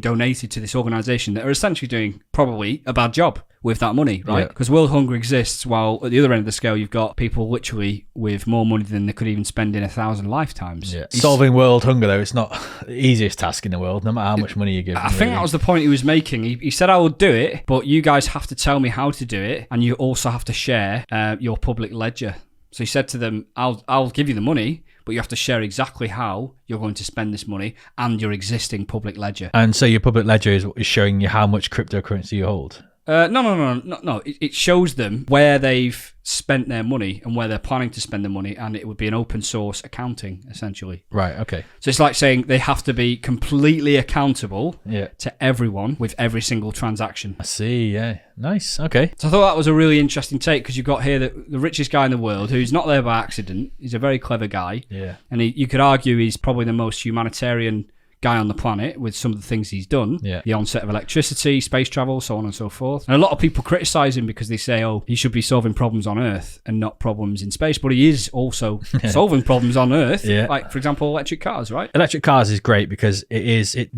donated to this organisation that are essentially doing probably a bad job with that money, right? Because world hunger exists while at the other end of the scale you've got people literally with more money than they could even spend in 1,000 lifetimes. Yeah. Solving world hunger, though, it's not the easiest task in the world, no matter how much money you give. I think that was the point he was making. He said, I will do it, but you guys have to tell me how to do it, and you also have to share your public ledger. So he said to them, I'll give you the money, but you have to share exactly how you're going to spend this money and your existing public ledger. And so your public ledger is showing you how much cryptocurrency you hold? No. It shows them where they've spent their money and where they're planning to spend their money, and it would be an open source accounting, essentially. Right, okay. So it's like saying they have to be completely accountable Yeah. to everyone with every single transaction. I see, yeah. Nice, okay. So I thought that was a really interesting take, because you've got here the richest guy in the world, who's not there by accident. He's a very clever guy. Yeah. And you could argue he's probably the most humanitarian guy on the planet with some of the things he's done. Yeah. The onset of electricity, space travel, so on and so forth. And a lot of people criticize him because they say, oh, he should be solving problems on Earth and not problems in space. But he is also solving problems on Earth. Yeah. Like, for example, electric cars, right? Electric cars is great because it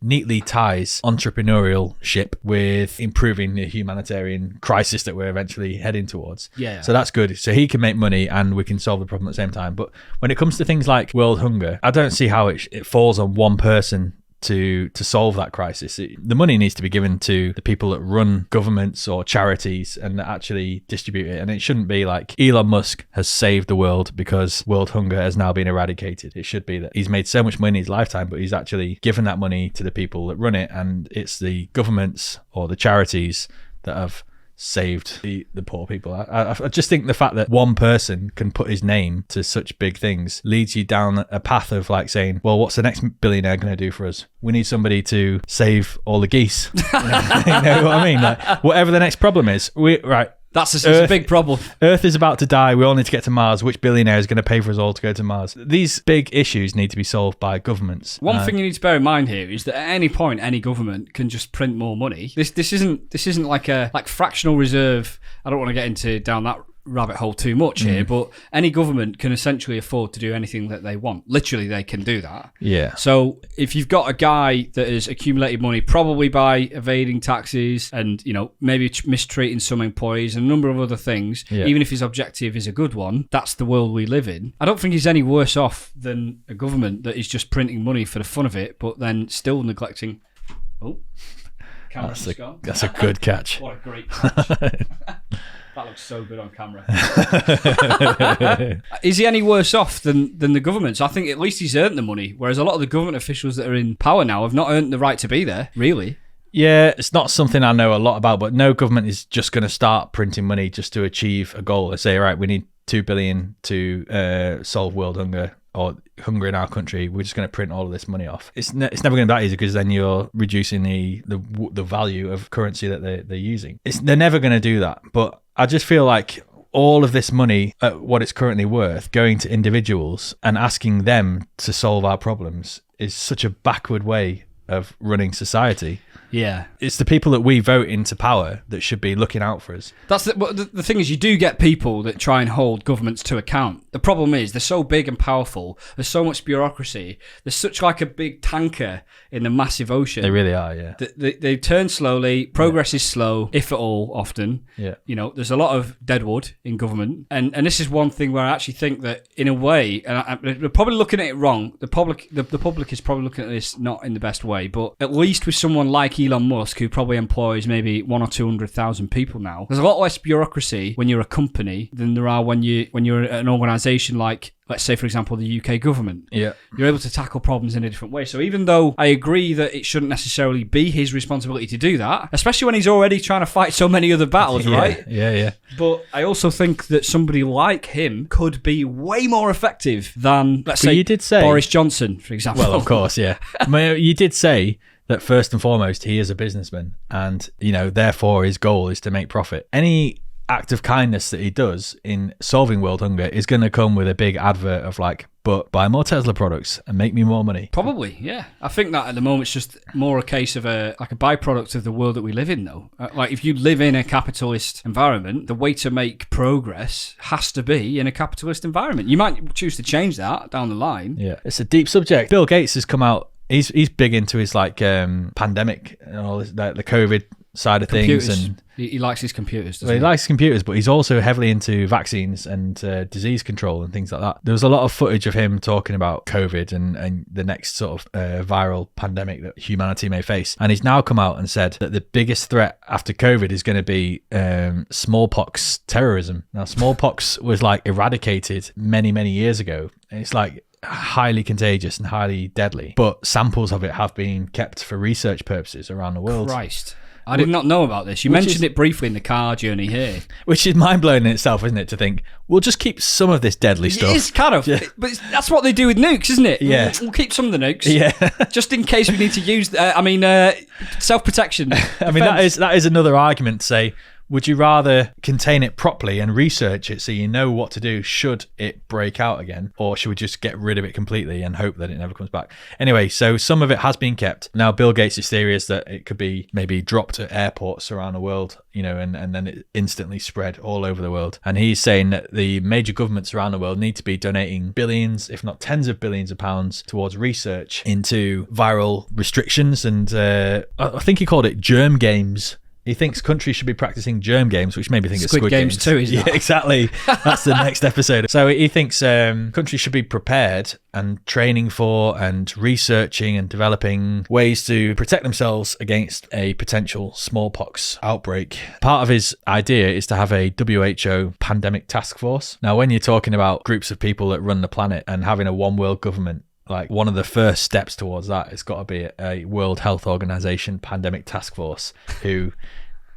neatly ties entrepreneurship with improving the humanitarian crisis that we're eventually heading towards. Yeah. So that's good. So he can make money and we can solve the problem at the same time. But when it comes to things like world hunger, I don't see how it falls on one person to solve that crisis. The money needs to be given to the people that run governments or charities and that actually distribute it. And it shouldn't be like Elon Musk has saved the world because world hunger has now been eradicated. It should be that he's made so much money in his lifetime, but he's actually given that money to the people that run it. And it's the governments or the charities that have saved the poor people. I just think the fact that one person can put his name to such big things leads you down a path of like saying, well, what's the next billionaire going to do for us? We need somebody to save all the geese. You know what I mean? Like, whatever the next problem is, That's a big problem. Earth is about to die. We all need to get to Mars. Which billionaire is going to pay for us all to go to Mars? These big issues need to be solved by governments. One thing you need to bear in mind here is that at any point, any government can just print more money. This isn't like fractional reserve. I don't want to get down that rabbit hole too much here, but any government can essentially afford to do anything that they want. Literally, they can do that. Yeah. So if you've got a guy that has accumulated money, probably by evading taxes and, maybe mistreating some employees and a number of other things, even if his objective is a good one, that's the world we live in. I don't think he's any worse off than a government that is just printing money for the fun of it, but then still neglecting... Oh, that's a good catch. What a great catch. That looks so good on camera. Is he any worse off than the government? So I think at least he's earned the money, whereas a lot of the government officials that are in power now have not earned the right to be there, really. Yeah, it's not something I know a lot about, but no government is just going to start printing money just to achieve a goal. They say, right, we need 2 billion to solve world hunger or hunger in our country. We're just going to print all of this money off. It's never going to be that easy because then you're reducing the value of currency that they're using. They're never going to do that, but I just feel like all of this money at what it's currently worth going to individuals and asking them to solve our problems is such a backward way of running society. Yeah. It's the people that we vote into power that should be looking out for us. That's the thing is, you do get people that try and hold governments to account. The problem is they're so big and powerful. There's so much bureaucracy. There's such like a big tanker in the massive ocean. They really are, yeah. They turn slowly. Progress is slow, if at all, often. Yeah. There's a lot of deadwood in government. And this is one thing where I actually think that, in a way, and we're probably looking at it wrong. The public is probably looking at this not in the best way, but at least with someone like Elon Musk, who probably employs maybe 100,000 or 200,000 people now, there's a lot less bureaucracy when you're a company than there are when you're an organisation like, let's say, for example, the UK government. Yeah. You're able to tackle problems in a different way. So even though I agree that it shouldn't necessarily be his responsibility to do that, especially when he's already trying to fight so many other battles, right? Yeah. But I also think that somebody like him could be way more effective than, let's say, you did say Boris Johnson, for example. Well, of course, yeah. You did say that first and foremost, he is a businessman and, therefore his goal is to make profit. Any act of kindness that he does in solving world hunger is going to come with a big advert of like, but buy more Tesla products and make me more money. Probably, yeah. I think that at the moment it's just more a case of a byproduct of the world that we live in, though. Like, if you live in a capitalist environment, the way to make progress has to be in a capitalist environment. You might choose to change that down the line. Yeah, it's a deep subject. Bill Gates has come out. He's big into his pandemic and all this, the COVID side of computers. Things, and he likes his computers. He likes computers, but he's also heavily into vaccines and disease control and things like that. There was a lot of footage of him talking about COVID and the next sort of viral pandemic that humanity may face. And he's now come out and said that the biggest threat after COVID is going to be smallpox terrorism. Now, smallpox was like eradicated many, many years ago. And it's like highly contagious and highly deadly, but samples of it have been kept for research purposes around the world. Christ. I did not know about this. You mentioned it briefly in the car journey here. Which is mind-blowing in itself, isn't it, to think, we'll just keep some of this deadly stuff. It is kind of. Yeah. But that's what they do with nukes, isn't it? Yeah. We'll keep some of the nukes. Yeah. Just in case we need to use, self-protection. I mean, that is another argument to say, would you rather contain it properly and research it so you know what to do should it break out again? Or should we just get rid of it completely and hope that it never comes back? Anyway, so some of it has been kept. Now, Bill Gates' theory is that it could be maybe dropped at airports around the world, and then it instantly spread all over the world. And he's saying that the major governments around the world need to be donating billions, if not tens of billions of pounds towards research into viral restrictions. And I think he called it germ games. He thinks countries should be practicing germ games, which made me think of Squid Games too, isn't it? Yeah, exactly. That's the next episode. So he thinks countries should be prepared and training for and researching and developing ways to protect themselves against a potential smallpox outbreak. Part of his idea is to have a WHO pandemic task force. Now, when you're talking about groups of people that run the planet and having a one world government, like one of the first steps towards that has got to be a World Health Organization pandemic task force who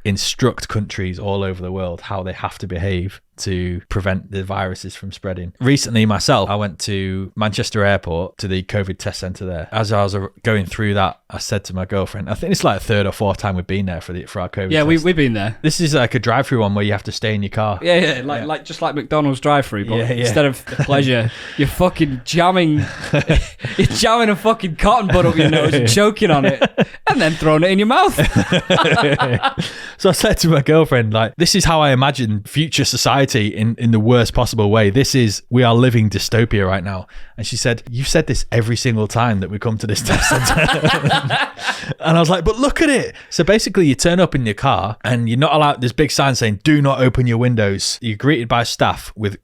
instruct countries all over the world how they have to behave to prevent the viruses from spreading. Recently, myself, I went to Manchester Airport to the COVID test centre there. As I was going through that, I said to my girlfriend, I think it's like the third or fourth time we've been there for our COVID Yeah, test. we've been there. This is like a drive-through one where you have to stay in your car. Yeah, like just like McDonald's drive-through, but instead of the pleasure, you're fucking jamming a fucking cotton bud up your nose and choking on it, and then throwing it in your mouth. So I said to my girlfriend, like, this is how I imagine future society in the worst possible way. We are living dystopia right now. And she said, you've said this every single time that we come to this test center. And I was like, but look at it. So basically you turn up in your car and you're not allowed, there's big signs saying, do not open your windows. You're greeted by staff with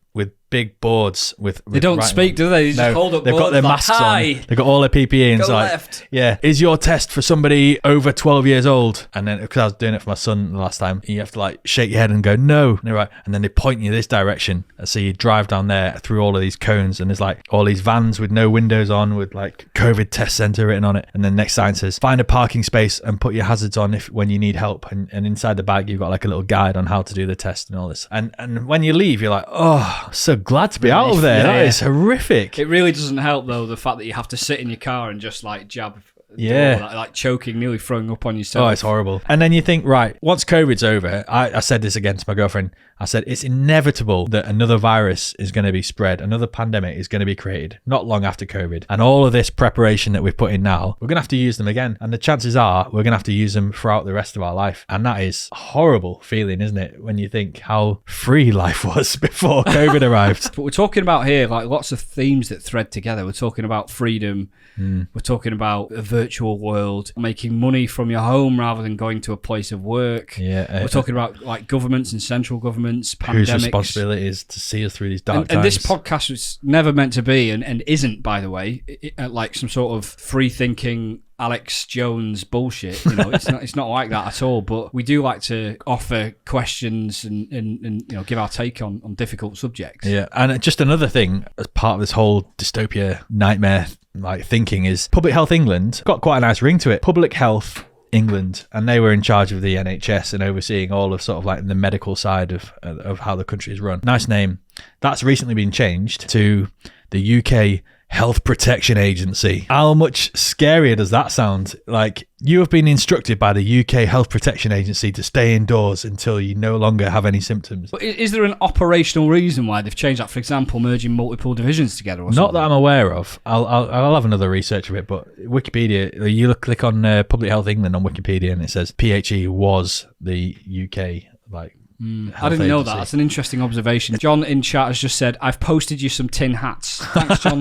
big boards with they don't speak, do they? They just hold up they've boards. Got their masks on. They've got all their PPE and Go it's like, left. yeah, is your test for somebody over 12 years old? And then, because I was doing it for my son the last time, you have to like shake your head and go, no. And they're right. And then they point you this direction. So you drive down there through all of these cones and there's like all these vans with no windows on with like COVID test center written on it. And then next sign says, find a parking space and put your hazards on when you need help. And inside the bag, you've got like a little guide on how to do the test and all this. And when you leave, you're like, oh, so glad to be out of there. Yeah. That is horrific. It really doesn't help though, the fact that you have to sit in your car and just like jab. Yeah. Like choking, nearly throwing up on yourself. Oh, it's horrible. And then you think, right, once COVID's over, I said this again to my girlfriend, I said, it's inevitable that another virus is going to be spread, another pandemic is going to be created, not long after COVID. And all of this preparation that we've put in now, we're going to have to use them again. And the chances are we're going to have to use them throughout the rest of our life. And that is a horrible feeling, isn't it? When you think how free life was before COVID arrived. But we're talking about here, like lots of themes that thread together. We're talking about freedom. We're talking about a virtual world, making money from your home rather than going to a place of work. Yeah, we're talking about like governments and central governments, pandemics. Whose responsibility is to see us through these dark times. And this podcast was never meant to be, and isn't, by the way, like some sort of free-thinking Alex Jones bullshit. It's not like that at all. But we do like to offer questions and give our take on difficult subjects. Yeah, and just another thing as part of this whole dystopia nightmare like thinking is Public Health England got quite a nice ring to it. Public Health England, and they were in charge of the NHS and overseeing all of sort of like the medical side of how the country is run. Nice name. That's recently been changed to the UK Health Protection Agency. How much scarier does that sound? Like, you have been instructed by the UK Health Protection Agency to stay indoors until you no longer have any symptoms. But is there an operational reason why they've changed that? For example, merging multiple divisions together or something? Not that I'm aware of. I'll have another research of it, but Wikipedia, you click on Public Health England on Wikipedia and it says PHE was the UK, like, I didn't know that. That's an interesting observation. John in chat has just said, I've posted you some tin hats. Thanks, John.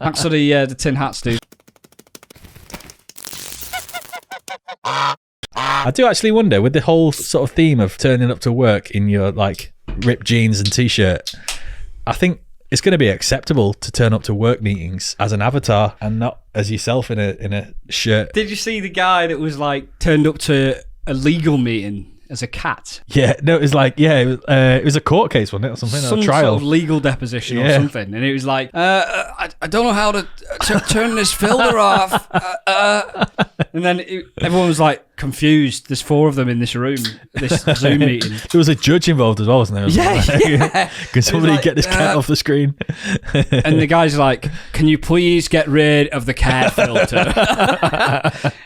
Thanks for the tin hats, dude. I do actually wonder, with the whole sort of theme of turning up to work in your like ripped jeans and t-shirt, I think it's going to be acceptable to turn up to work meetings as an avatar and not as yourself in a shirt. Did you see the guy that was like turned up to a legal meeting as a cat? Yeah, no, it was like, it was a court case, wasn't it, or something? Some a trial. sort of legal deposition or something. And it was like, I don't know how to turn this filter off. And then everyone was like confused. There's 4 of them in this room, this Zoom meeting. There was a judge involved as well, wasn't there? Yeah. Can somebody get this cat off the screen? And the guy's like, can you please get rid of the cat filter?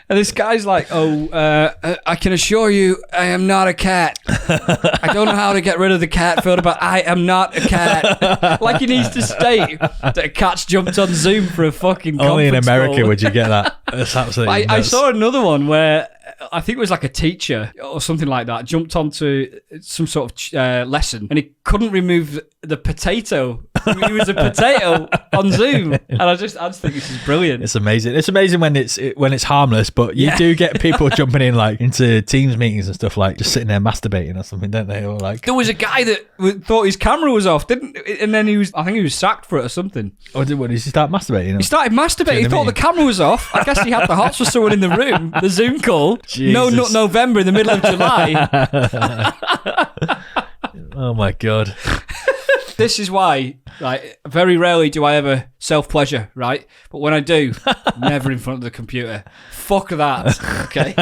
And this guy's like, I can assure you I am not a cat. I don't know how to get rid of the cat filter, but I am not a cat. Like he needs to state that a cat's jumped on Zoom for a fucking Only in conference America call. would you get that. That's absolutely I nuts. saw another one where I think it was like a teacher or something like that jumped onto some sort of lesson and he couldn't remove the potato. He was a potato on Zoom, and I just think this is brilliant. It's amazing. It's amazing when it's harmless, but you do get people jumping in like into Teams meetings and stuff, like just sitting there masturbating or something, don't they? Or like There was a guy that thought his camera was off, and then I think he was sacked for it or something. What did he start masturbating? He started masturbating. He thought the camera was off. I guess he had the hots for someone in the room. The Zoom call. Jesus. No, not November in the middle of July. Oh my god. This is why, like, very rarely do I ever self-pleasure, right? But when I do, never in front of the computer. Fuck that, okay?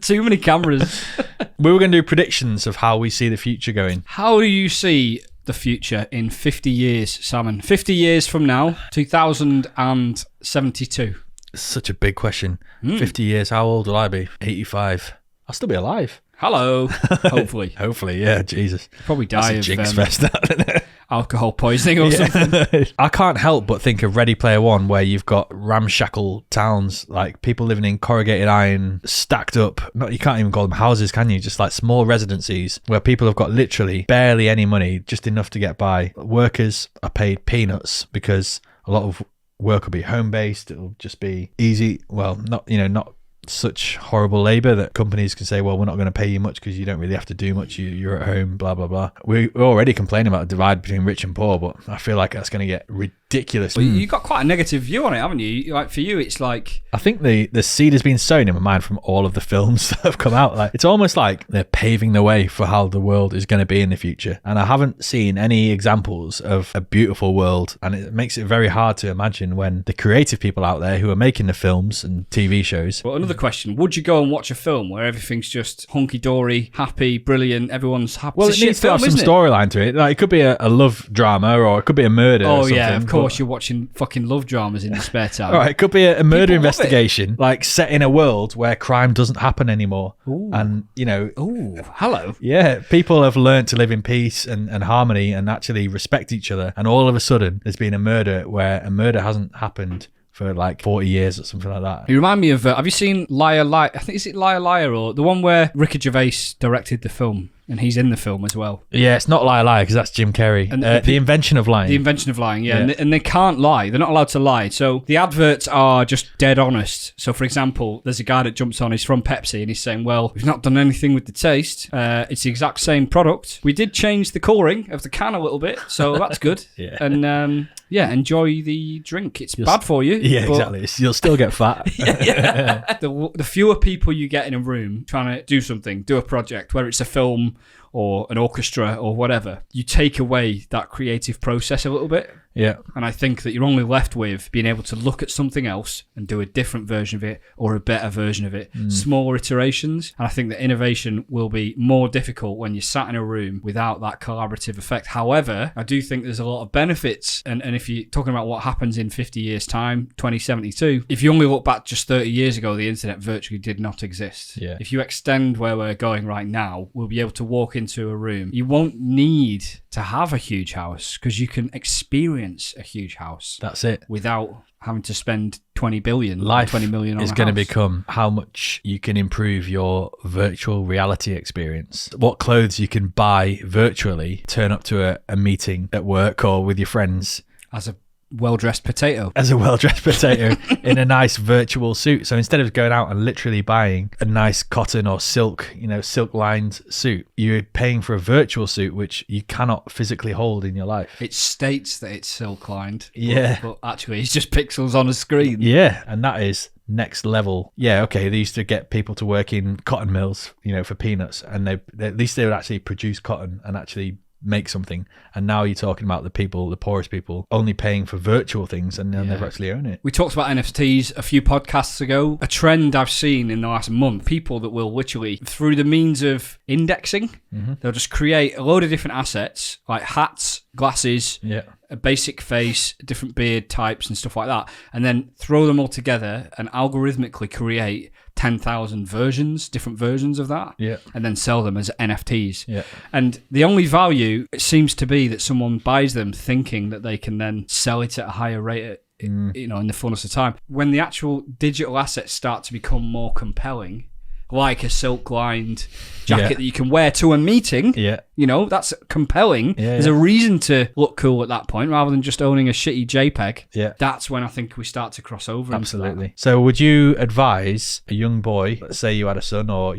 Too many cameras. We were going to do predictions of how we see the future going. How do you see the future in 50 years, Salmon? 50 years from now, 2072. Such a big question. 50 years, how old will I be? 85. I'll still be alive. Hello. Hopefully. Hopefully, yeah, Jesus. Probably die That's a of jinx fest. alcohol poisoning or something. I can't help but think of Ready Player One, where you've got ramshackle towns, like people living in corrugated iron, stacked up. You can't even call them houses, can you? Just like small residencies where people have got literally barely any money, just enough to get by. Workers are paid peanuts because a lot of work will be home-based. It'll just be easy. Well, not such horrible labour that companies can say, well, we're not going to pay you much because you don't really have to do much. You're at home, blah, blah, blah. We're already complaining about a divide between rich and poor, but I feel like that's going to get ridiculous. Well, you got quite a negative view on it, haven't you? Like, for you, it's like... I think the seed has been sown in my mind from all of the films that have come out. Like, it's almost like they're paving the way for how the world is going to be in the future. And I haven't seen any examples of a beautiful world. And it makes it very hard to imagine when the creative people out there who are making the films and TV shows... Well, another question. Would you go and watch a film where everything's just hunky-dory, happy, brilliant, everyone's happy? Well, it needs to have some storyline to it. Like, it could be a love drama, or it could be a murder or something. Yeah, of course you're watching fucking love dramas in your spare time. All right, it could be a murder investigation, like set in a world where crime doesn't happen anymore. Ooh. And, Ooh, hello. Yeah, people have learned to live in peace and harmony and actually respect each other. And all of a sudden, there's been a murder where a murder hasn't happened for like 40 years or something like that. You remind me of, have you seen Liar Liar? I think, is it Liar Liar, or the one where Ricky Gervais directed the film and he's in the film as well? Yeah, it's not Liar Liar because that's Jim Carrey. And The Invention of Lying. The Invention of Lying, yeah. And they can't lie. They're not allowed to lie. So the adverts are just dead honest. So, for example, there's a guy that jumps on, he's from Pepsi, and he's saying, well, we've not done anything with the taste. It's the exact same product. We did change the colouring of the can a little bit, so that's good. Yeah. And, enjoy the drink. It's bad for you. Yeah, exactly. You'll still get fat. Yeah. The fewer people you get in a room trying to do something, do a project, whether it's a film or an orchestra or whatever, you take away that creative process a little bit. Yeah. And I think that you're only left with being able to look at something else and do a different version of it or a better version of it, smaller iterations. And I think that innovation will be more difficult when you're sat in a room without that collaborative effect. However, I do think there's a lot of benefits. And if you're talking about what happens in 50 years' time, 2072, if you only look back just 30 years ago, the internet virtually did not exist. Yeah. If you extend where we're going right now, we'll be able to walk into a room. You won't need to have a huge house because you can experience a huge house. That's it. Without having to spend 20 billion, Life 20 million on is a going to house. become how much you can improve your virtual reality experience. What clothes you can buy virtually, turn up to a meeting at work or with your friends. As a well-dressed potato. As a well-dressed potato in a nice virtual suit. So instead of going out and literally buying a nice cotton or silk, silk-lined suit, you're paying for a virtual suit which you cannot physically hold in your life. It states that it's silk-lined. Yeah. But actually, it's just pixels on a screen. Yeah, and that is next level. Yeah, okay, they used to get people to work in cotton mills, for peanuts, and at least they would actually produce cotton and actually make something, and now you're talking about the poorest people only paying for virtual things and they'll never actually own it. We talked about NFTs a few podcasts ago. A trend I've seen in the last month, people that will literally, through the means of indexing, they'll just create a load of different assets like hats, glasses, a basic face, different beard types and stuff like that, and then throw them all together and algorithmically create 10,000 different versions of that, and then sell them as NFTs. And the only value, it seems to be that someone buys them thinking that they can then sell it at a higher rate, in the fullness of time. When the actual digital assets start to become more compelling, like a silk-lined jacket that you can wear to a meeting, that's compelling. There's a reason to look cool at that point, rather than just owning a shitty JPEG. That's when I think we start to cross over. Absolutely. So would you advise a young boy, let's say you had a son or,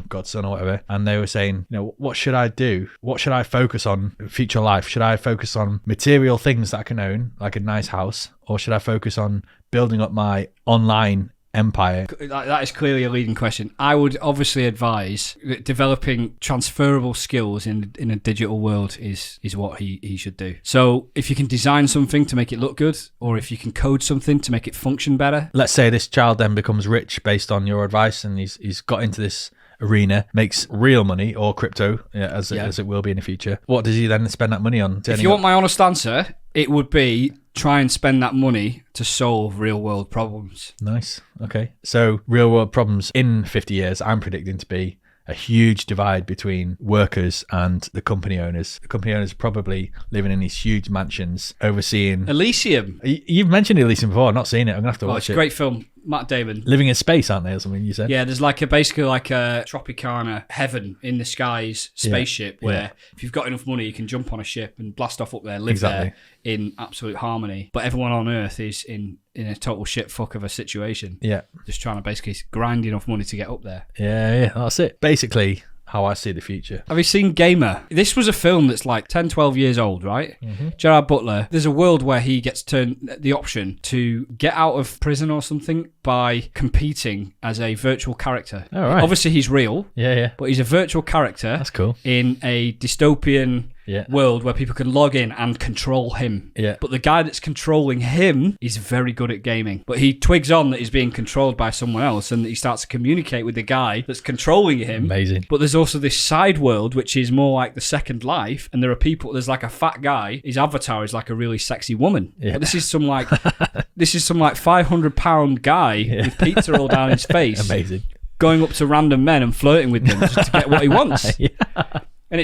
godson or whatever, and they were saying, what should I do? What should I focus on in future life? Should I focus on material things that I can own, like a nice house, or should I focus on building up my online empire? That is clearly a leading question. I would obviously advise that developing transferable skills in a digital world is what he should do. So if you can design something to make it look good, or if you can code something to make it function better. Let's say this child then becomes rich based on your advice, and he's got into this arena, makes real money, or crypto, as it will be in the future. What does he then spend that money on? If you want my honest answer, it would be try and spend that money to solve real world problems. Nice. Okay. So real world problems in 50 years, I'm predicting to be a huge divide between workers and the company owners. The company owners probably living in these huge mansions overseeing... Elysium. You've mentioned Elysium before. I've not seen it. I'm going to have to watch it. It's a great film. Matt Damon. Living in space, aren't they, or something you said? Yeah, there's basically like a Tropicana heaven in the skies spaceship where if you've got enough money, you can jump on a ship and blast off up there, live there in absolute harmony. But everyone on Earth is in a total shit fuck of a situation. Yeah. Just trying to basically grind enough money to get up there. Yeah, that's it. Basically, how I see the future. Have you seen Gamer? This was a film that's like 10, 12 years old, right? Gerard Butler. There's a world where he gets the option to get out of prison or something by competing as a virtual character. Oh, right. Obviously, he's real. Yeah. But he's a virtual character. That's cool. In a dystopian world where people can log in and control him. Yeah. But the guy that's controlling him is very good at gaming. But he twigs on that he's being controlled by someone else, and he starts to communicate with the guy that's controlling him. Amazing. But there's also this side world, which is more like the Second Life, and there's like a fat guy. His avatar is like a really sexy woman. Yeah. But this is some like 500-pound guy with pizza all down his face. Amazing. Going up to random men and flirting with them just to get what he wants. And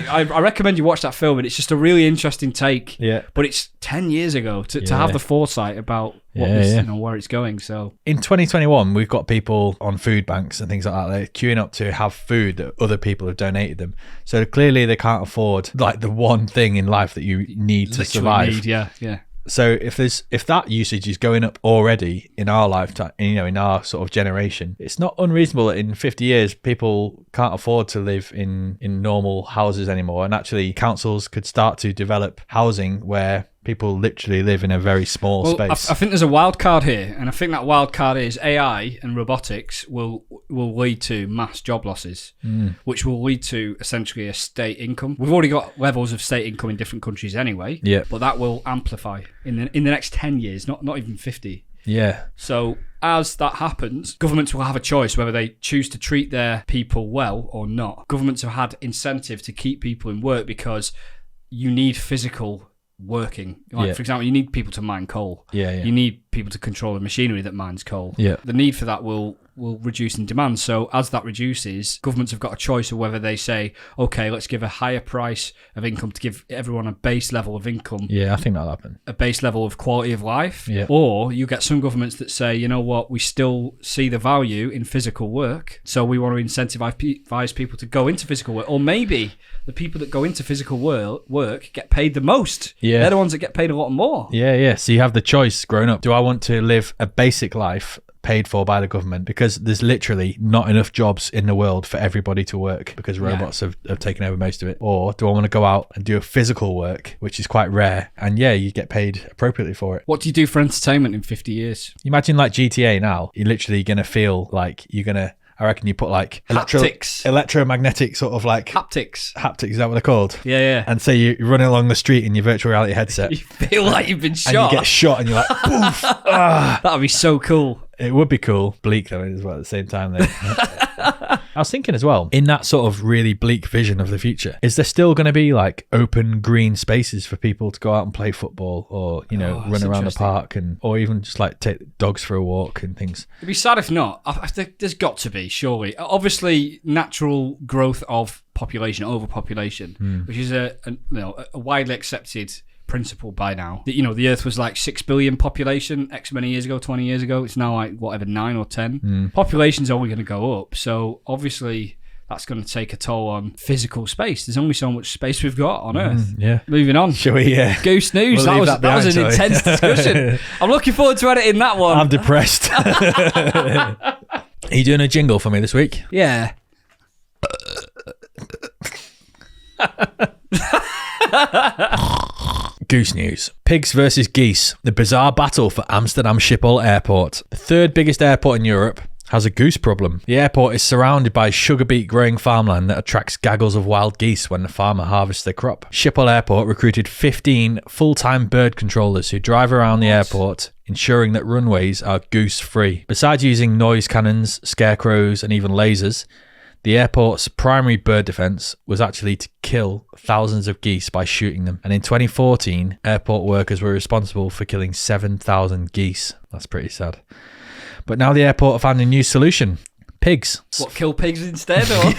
I recommend you watch that film, and it's just a really interesting take. Yeah. But it's 10 years ago to have the foresight about where it's going. So in 2021, we've got people on food banks and things like that. They're queuing up to have food that other people have donated them. So clearly they can't afford like the one thing in life that you need to survive. Yeah. So if that usage is going up already in our lifetime, in our sort of generation, it's not unreasonable that in 50 years people can't afford to live in normal houses anymore, and actually councils could start to develop housing where people literally live in a very small space. I think there's a wild card here, and I think that wild card is AI and robotics will lead to mass job losses, which will lead to essentially a state income. We've already got levels of state income in different countries anyway, but that will amplify in the next 10 years, not even 50. Yeah. So as that happens, governments will have a choice whether they choose to treat their people well or not. Governments have had incentive to keep people in work because you need physical working. For example, you need people to mine coal. You need people to control the machinery that mines coal. The need for that will reduce in demand. So as that reduces, governments have got a choice of whether they say, okay, let's give a higher price of income to give everyone a base level of income. Yeah, I think that'll happen. A base level of quality of life. Or you get some governments that say, you know what, we still see the value in physical work, so we want to incentivize people to go into physical work. Or maybe the people that go into physical work get paid the most. They're the ones that get paid a lot more. So you have the choice growing up. Do I want to live a basic life paid for by the government, because there's literally not enough jobs in the world for everybody to work because robots have taken over most of it? Or do I want to go out and do a physical work, which is quite rare, and you get paid appropriately for it? What do you do for entertainment in 50 years? Imagine like GTA now, you're literally going to feel like you're going to I reckon you put like Haptics. electromagnetic sort of like Haptics. Haptics, is that what they're called? Yeah. And say you're running along the street in your virtual reality headset. You feel like you've been shot. And you get shot and you're like, poof. That'd be so cool. It would be cool. Bleak though as well at the same time though. I was thinking as well, in that sort of really bleak vision of the future, is there still going to be like open green spaces for people to go out and play football or, you know, run around the park or even just like take dogs for a walk and things? It'd be sad if not. I think there's got to be, surely. Obviously, natural growth of population, overpopulation, which is a widely accepted principle by now. That, you know, the Earth was like 6 billion population X many years ago, 20 years ago. It's now like whatever, 9 or 10. Population's only going to go up. So obviously that's going to take a toll on physical space. There's only so much space we've got on Earth. Yeah. Moving on. Shall we? Goose news. We'll that was an intense discussion. I'm looking forward to editing that one. I'm depressed. Are you doing a jingle for me this week? Yeah. Goose news. Pigs versus geese. The bizarre battle for Amsterdam Schiphol Airport. The third biggest airport in Europe has a goose problem. The airport is surrounded by sugar beet growing farmland that attracts gaggles of wild geese when the farmer harvests their crop. Schiphol Airport recruited 15 full-time bird controllers who drive around the airport, ensuring that runways are goose-free. Besides using noise cannons, scarecrows, and even lasers, the airport's primary bird defense was actually to kill thousands of geese by shooting them. And in 2014, airport workers were responsible for killing 7,000 geese. That's pretty sad. But now the airport have found a new solution. Pigs. What, kill pigs instead? Or?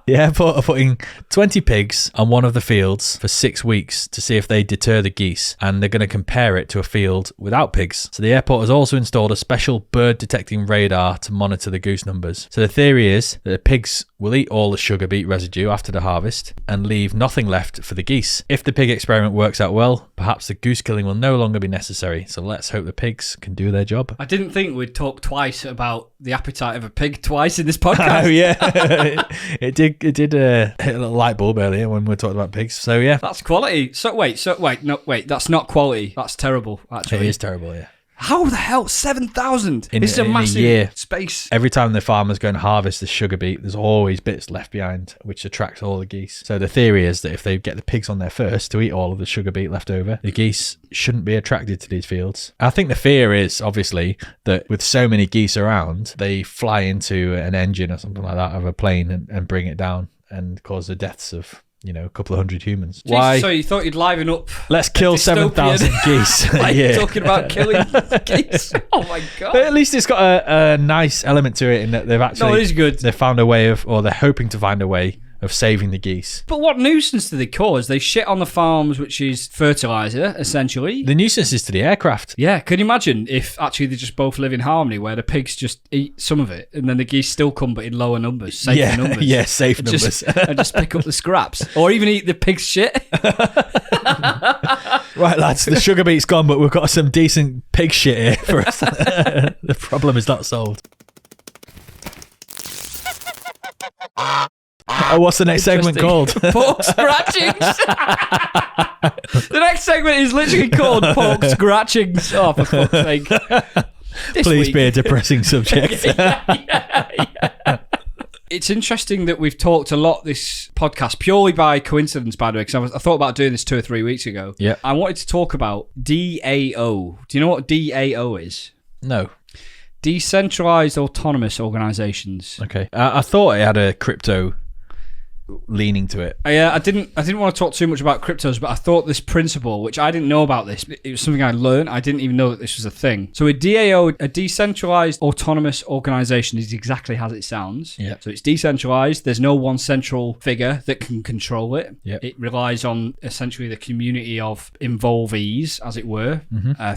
The airport are putting 20 pigs on one of the fields for 6 weeks to see if they deter the geese, and they're going to compare it to a field without pigs. So the airport has also installed a special bird detecting radar to monitor the goose numbers. So the theory is that the pigs will eat all the sugar beet residue after the harvest and leave nothing left for the geese. If the pig experiment works out well, perhaps the goose killing will no longer be necessary. So let's hope the pigs can do their job. I didn't think we'd talk twice about the appetite of a pig twice in this podcast. Oh yeah, it did hit a little light bulb earlier when we were talking about pigs. So yeah, that's quality. Wait, that's not quality. That's terrible. Actually, it is terrible. Yeah. How the hell 7,000? This is a massive year. Space. Every time the farmers go and harvest the sugar beet, there's always bits left behind, which attracts all the geese. So the theory is that if they get the pigs on there first to eat all of the sugar beet left over, the geese shouldn't be attracted to these fields. I think the fear is obviously that with so many geese around, they fly into an engine or something like that of a plane and bring it down and cause the deaths of, you know, a couple of hundred humans. Jesus, why? So you thought you'd liven up? Let's kill 7,000 geese. You're talking about killing geese. Oh my god! But at least it's got a nice element to it in that they've actually. No, it is good. They've found a way of, or they're hoping to find a way of saving the geese. But what nuisance do they cause? They shit on the farms, which is fertilizer, essentially. The nuisance is to the aircraft. Yeah, can you imagine if actually they just both live in harmony, where the pigs just eat some of it, and then the geese still come, but in lower numbers, safer numbers. Yeah, safe numbers. And just pick up the scraps. Or even eat the pig's shit. Right, lads, the sugar beet's gone, but we've got some decent pig shit here for us. The problem is not solved. Oh, what's the next segment called? Pork scratchings. The next segment is literally called Pork Scratchings. Oh, for fuck's sake. Please be a depressing subject. Yeah. It's interesting that we've talked a lot this podcast, purely by coincidence, by the way, because I thought about doing this 2 or 3 weeks ago. Yeah. I wanted to talk about DAO. Do you know what DAO is? No. Decentralized Autonomous Organizations. Okay. I thought it had a crypto leaning to it. I didn't want to talk too much about cryptos, but I thought this principle, which I didn't know about this, it was something I learned. I didn't even know that this was a thing. So a DAO, a decentralized autonomous organization, is exactly as it sounds. Yeah. So it's decentralized. There's no one central figure that can control it. Yep. It relies on essentially the community of involvees, as it were,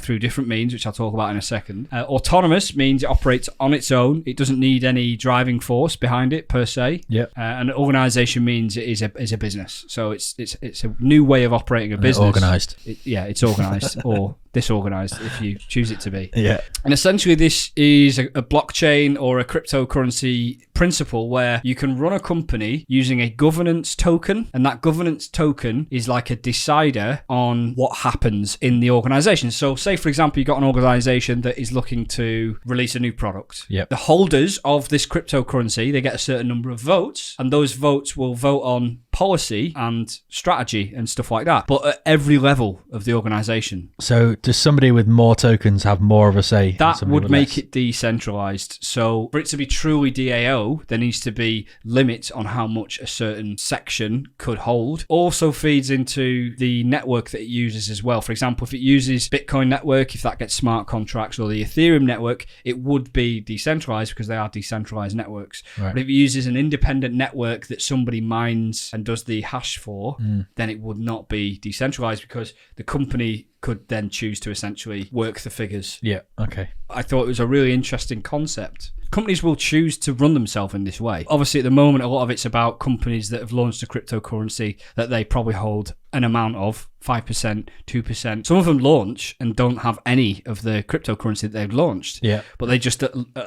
through different means, which I'll talk about in a second. Autonomous means it operates on its own. It doesn't need any driving force behind it per se. Yep. An organization means it is a business, so it's a new way of operating a business. Organised. It's organised or disorganized if you choose it to be. Yeah. And essentially this is a blockchain or a cryptocurrency principle where you can run a company using a governance token, and that governance token is like a decider on what happens in the organization. So say, for example, you've got an organization that is looking to release a new product. Yep. The holders of this cryptocurrency, they get a certain number of votes, and those votes will vote on policy and strategy and stuff like that, but at every level of the organization. So does somebody with more tokens have more of a say? That would make it decentralized. So for it to be truly DAO, there needs to be limits on how much a certain section could hold. Also feeds into the network that it uses as well. For example, if it uses Bitcoin network, if that gets smart contracts, or the Ethereum network, it would be decentralized because they are decentralized networks. Right. But if it uses an independent network that somebody mines and does the hash for, then it would not be decentralized because the company could then choose to essentially work the figures. Yeah, okay. I thought it was a really interesting concept. Companies will choose to run themselves in this way. Obviously, at the moment, a lot of it's about companies that have launched a cryptocurrency that they probably hold an amount of, 5%, 2%. Some of them launch and don't have any of the cryptocurrency that they've launched. Yeah. But they just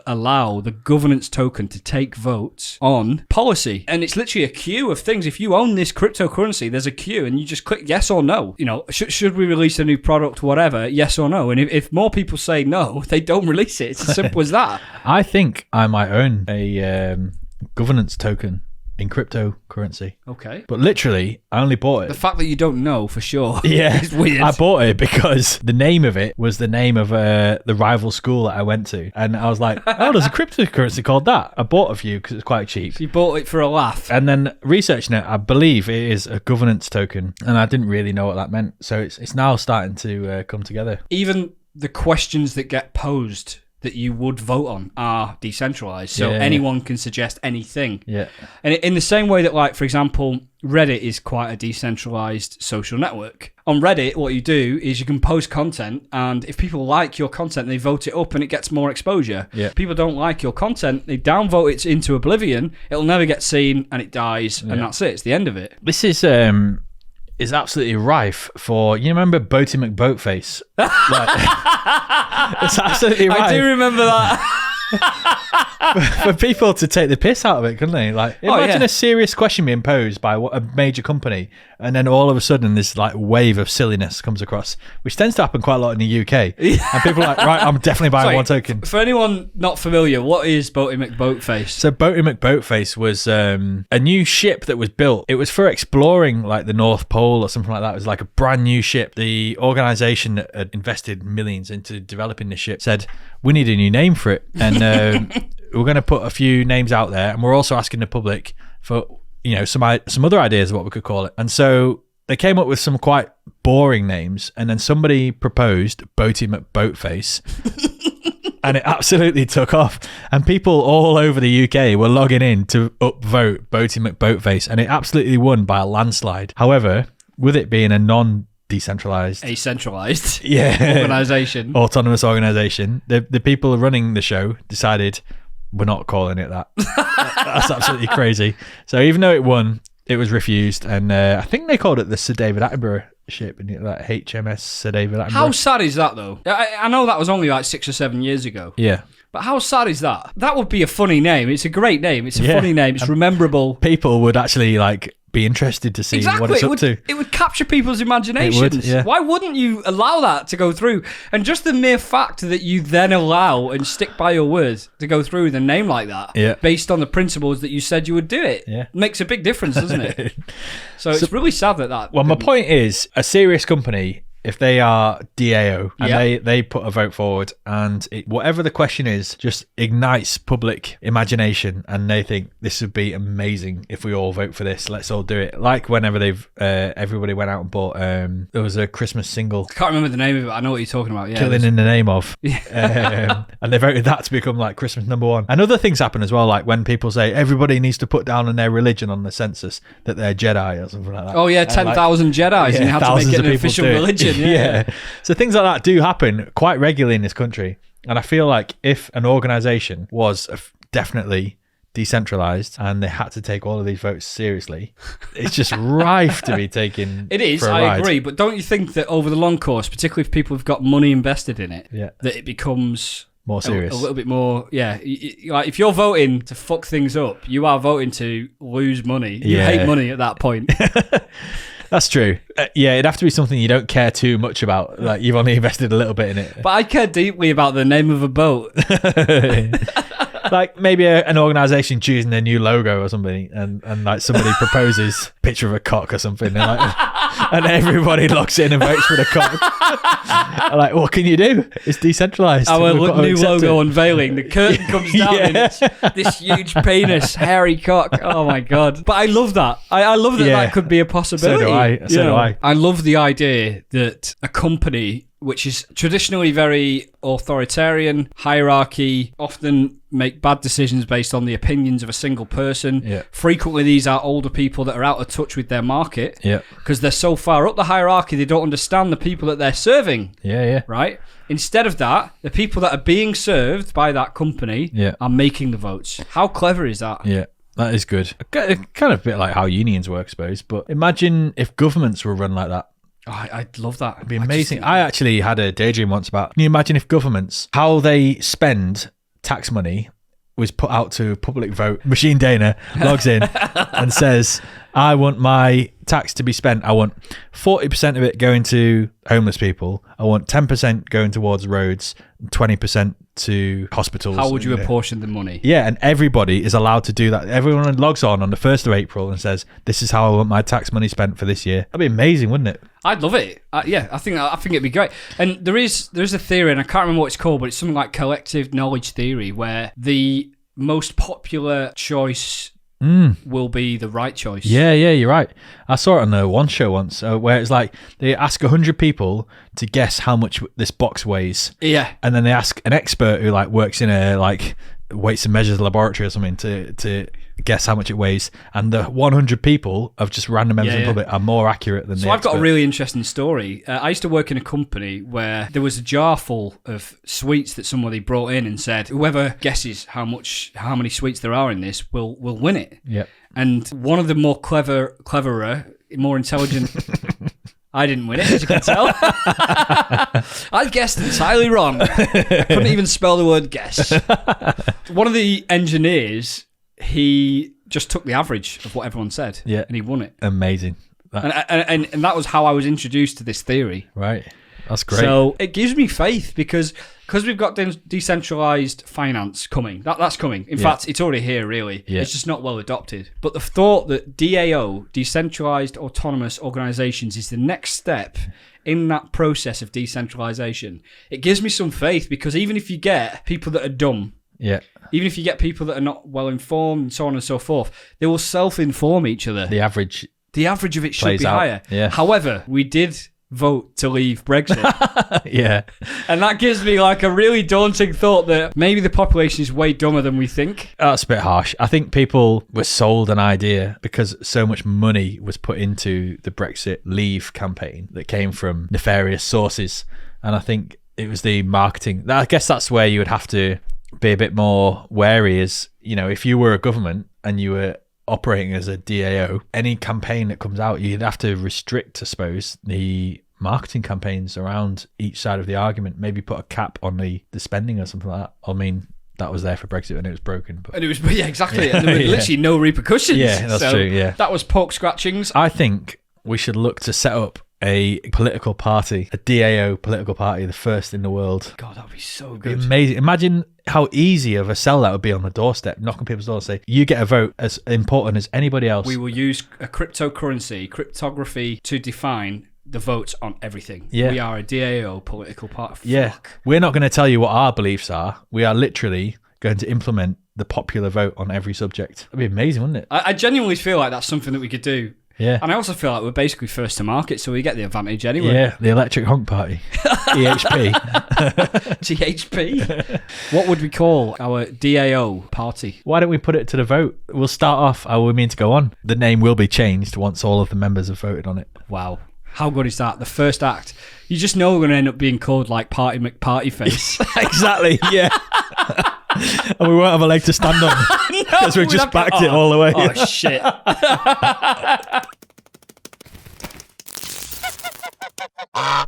allow the governance token to take votes on policy. And it's literally a queue of things. If you own this cryptocurrency, there's a queue and you just click yes or no. You know, should we release a new product, whatever, yes or no? And if more people say no, they don't release it. It's as simple as that. I think I might own a governance token in cryptocurrency. Okay. But literally, I only bought The it. fact that you don't know for sure Yeah, is weird. I bought it because the name of it was the name of the rival school that I went to. And I was like, oh, there's a cryptocurrency called that. I bought a few because it's quite cheap. You bought it for a laugh. And then researching it, I believe it is a governance token. And I didn't really know what that meant. So it's now starting to come together. Even the questions that get posed that you would vote on are decentralized. So Yeah. anyone can suggest anything. Yeah. And in the same way that, like, for example, Reddit is quite a decentralized social network. On Reddit, what you do is you can post content, and if people like your content, they vote it up and it gets more exposure. Yeah. If people don't like your content, they downvote it into oblivion. It'll never get seen and it dies, and that's it. It's the end of it. This is absolutely rife for, you remember Boaty McBoatface? It's absolutely rife. I do remember that. For people to take the piss out of it, couldn't they? Like, imagine yeah. a serious question being posed by a major company, and then all of a sudden this like wave of silliness comes across, which tends to happen quite a lot in the UK. And people are like, right, I'm definitely buying one token. For anyone not familiar, what is Boaty McBoatface? So Boaty McBoatface was a new ship that was built. It was for exploring like the North Pole or something like that. It was like a brand new ship. The organisation that had invested millions into developing this ship said, we need a new name for it. And we're going to put a few names out there. And we're also asking the public for, you know, some other ideas of what we could call it. And so they came up with some quite boring names. And then somebody proposed Boaty McBoatface. And it absolutely took off. And people all over the UK were logging in to upvote Boaty McBoatface. And it absolutely won by a landslide. However, with it being a non-decentralized... A centralized yeah, organisation. Autonomous organisation, the people running the show decided, we're not calling it that. That's absolutely crazy. So even though it won, it was refused. And I think they called it the Sir David Attenborough ship, and like HMS Sir David Attenborough. How sad is that, though? I know that was only like 6 or 7 years ago. Yeah. But how sad is that? That would be a funny name. It's a great name. It's a funny name. It's memorable. People would actually like be interested to see what it's up to. It would capture people's imaginations. It would, yeah. Why wouldn't you allow that to go through? And just the mere fact that you then allow and stick by your words to go through with a name like that, based on the principles that you said you would do it, makes a big difference, doesn't it? So it's really sad that. Well, my point is, a serious company, if they are DAO and they put a vote forward, and whatever the question is, just ignites public imagination, and they think this would be amazing if we all vote for this. Let's all do it. Like whenever everybody went out and bought, there was a Christmas single. I can't remember the name of it. I know what you're talking about. Yeah, Killing in the Name of. And they voted that to become like Christmas #1. And other things happen as well, like when people say everybody needs to put down in their religion on the census that they're Jedi or something like that. Oh yeah, 10,000 Jedis, and you have to make it an official religion. Yeah. So things like that do happen quite regularly in this country. And I feel like if an organisation was definitely decentralized and they had to take all of these votes seriously, it's just rife to be taken. It is, for a I ride. agree. But don't you think that over the long course, particularly if people have got money invested in it, that it becomes more serious, a little bit more? Yeah, like if you're voting to fuck things up, you are voting to lose money. You hate money at that point. That's true. It'd have to be something you don't care too much about. Like you've only invested a little bit in it. But I care deeply about the name of a boat. Like maybe an organisation choosing their new logo or something, and like somebody proposes a picture of a cock or something, and everybody locks in and votes for the cock. Like, what can you do? It's decentralised. Our new logo unveiling. The curtain comes down and it's this huge penis, hairy cock. Oh my God. But I love that. I love that that could be a possibility. So do I. I love the idea that a company which is traditionally very authoritarian, hierarchy, often make bad decisions based on the opinions of a single person. Yeah. Frequently, these are older people that are out of touch with their market because they're so far up the hierarchy, they don't understand the people that they're serving. Right? Instead of that, the people that are being served by that company are making the votes. How clever is that? Yeah. That is good. Kind of a bit like how unions work, I suppose. But imagine if governments were run like that. Oh, I'd love that. It'd be amazing. I actually had a daydream once about, can you imagine if governments, how they spend tax money was put out to public vote. MachineDaena logs in and says, I want my tax to be spent. I want 40% of it going to homeless people. I want 10% going towards roads, 20% to hospitals. How would you apportion the money? Yeah, and everybody is allowed to do that. Everyone logs on the 1st of April and says, this is how I want my tax money spent for this year. That'd be amazing, wouldn't it? I'd love it. I think it'd be great. And there is a theory, and I can't remember what it's called, but it's something like collective knowledge theory, where the most popular choice will be the right choice. Yeah, you're right. I saw it on the One Show once, where it's like they ask 100 people to guess how much this box weighs. Yeah. And then they ask an expert who like works in a like weights and measures laboratory or something to guess how much it weighs, and the 100 people of just random members of the public are more accurate than so I've got a really interesting story. I used to work in a company where there was a jar full of sweets that somebody brought in and said, whoever guesses how many sweets there are in this will win it. Yeah. And one of the more cleverer, more intelligent I didn't win it, as you can tell. I guessed entirely wrong. I couldn't even spell the word guess. One of the engineers, he just took the average of what everyone said, and he won it. Amazing. And that was how I was introduced to this theory. Right. That's great. So it gives me faith because we've got decentralized finance coming. That's coming. In fact, it's already here, really. Yeah. It's just not well adopted. But the thought that DAO, Decentralized Autonomous Organizations, is the next step in that process of decentralization, it gives me some faith because even if you get people that are dumb, even if you get people that are not well informed and so on and so forth, they will self-inform each other. The average of it should be higher. Yeah. However, we did vote to leave Brexit. Yeah. And that gives me like a really daunting thought that maybe the population is way dumber than we think. That's a bit harsh. I think people were sold an idea because so much money was put into the Brexit Leave campaign that came from nefarious sources. And I think it was the marketing. I guess that's where you would have to be a bit more wary is, if you were a government and you were operating as a DAO, any campaign that comes out, you'd have to restrict, I suppose, the marketing campaigns around each side of the argument, maybe put a cap on the spending or something like that. I mean, that was there for Brexit and it was broken. But... And it was, exactly. And there were literally no repercussions. Yeah, that's true, yeah. That was poke scratchings. I think we should look to set up a political party, a DAO political party, the first in the world. God, that would be so good. Amazing. Imagine how easy of a sell that would be on the doorstep, knocking people's doors, say, you get a vote as important as anybody else. We will use a cryptography to define the votes on everything. Yeah. We are a DAO political party. Yeah. We're not going to tell you what our beliefs are. We are literally going to implement the popular vote on every subject. That'd be amazing, wouldn't it? I genuinely feel like that's something that we could do. Yeah. And I also feel like we're basically first to market, so we get the advantage anyway. Yeah, the electric honk party. EHP. THP. What would we call our DAO party? Why don't we put it to the vote? We'll start off how we mean to go on. The name will be changed once all of the members have voted on it. Wow. How good is that? The first act. You just know we're going to end up being called like Party McPartyface. Exactly, yeah. And we won't have a leg to stand on. Because we've just backed it all the way. Oh, shit.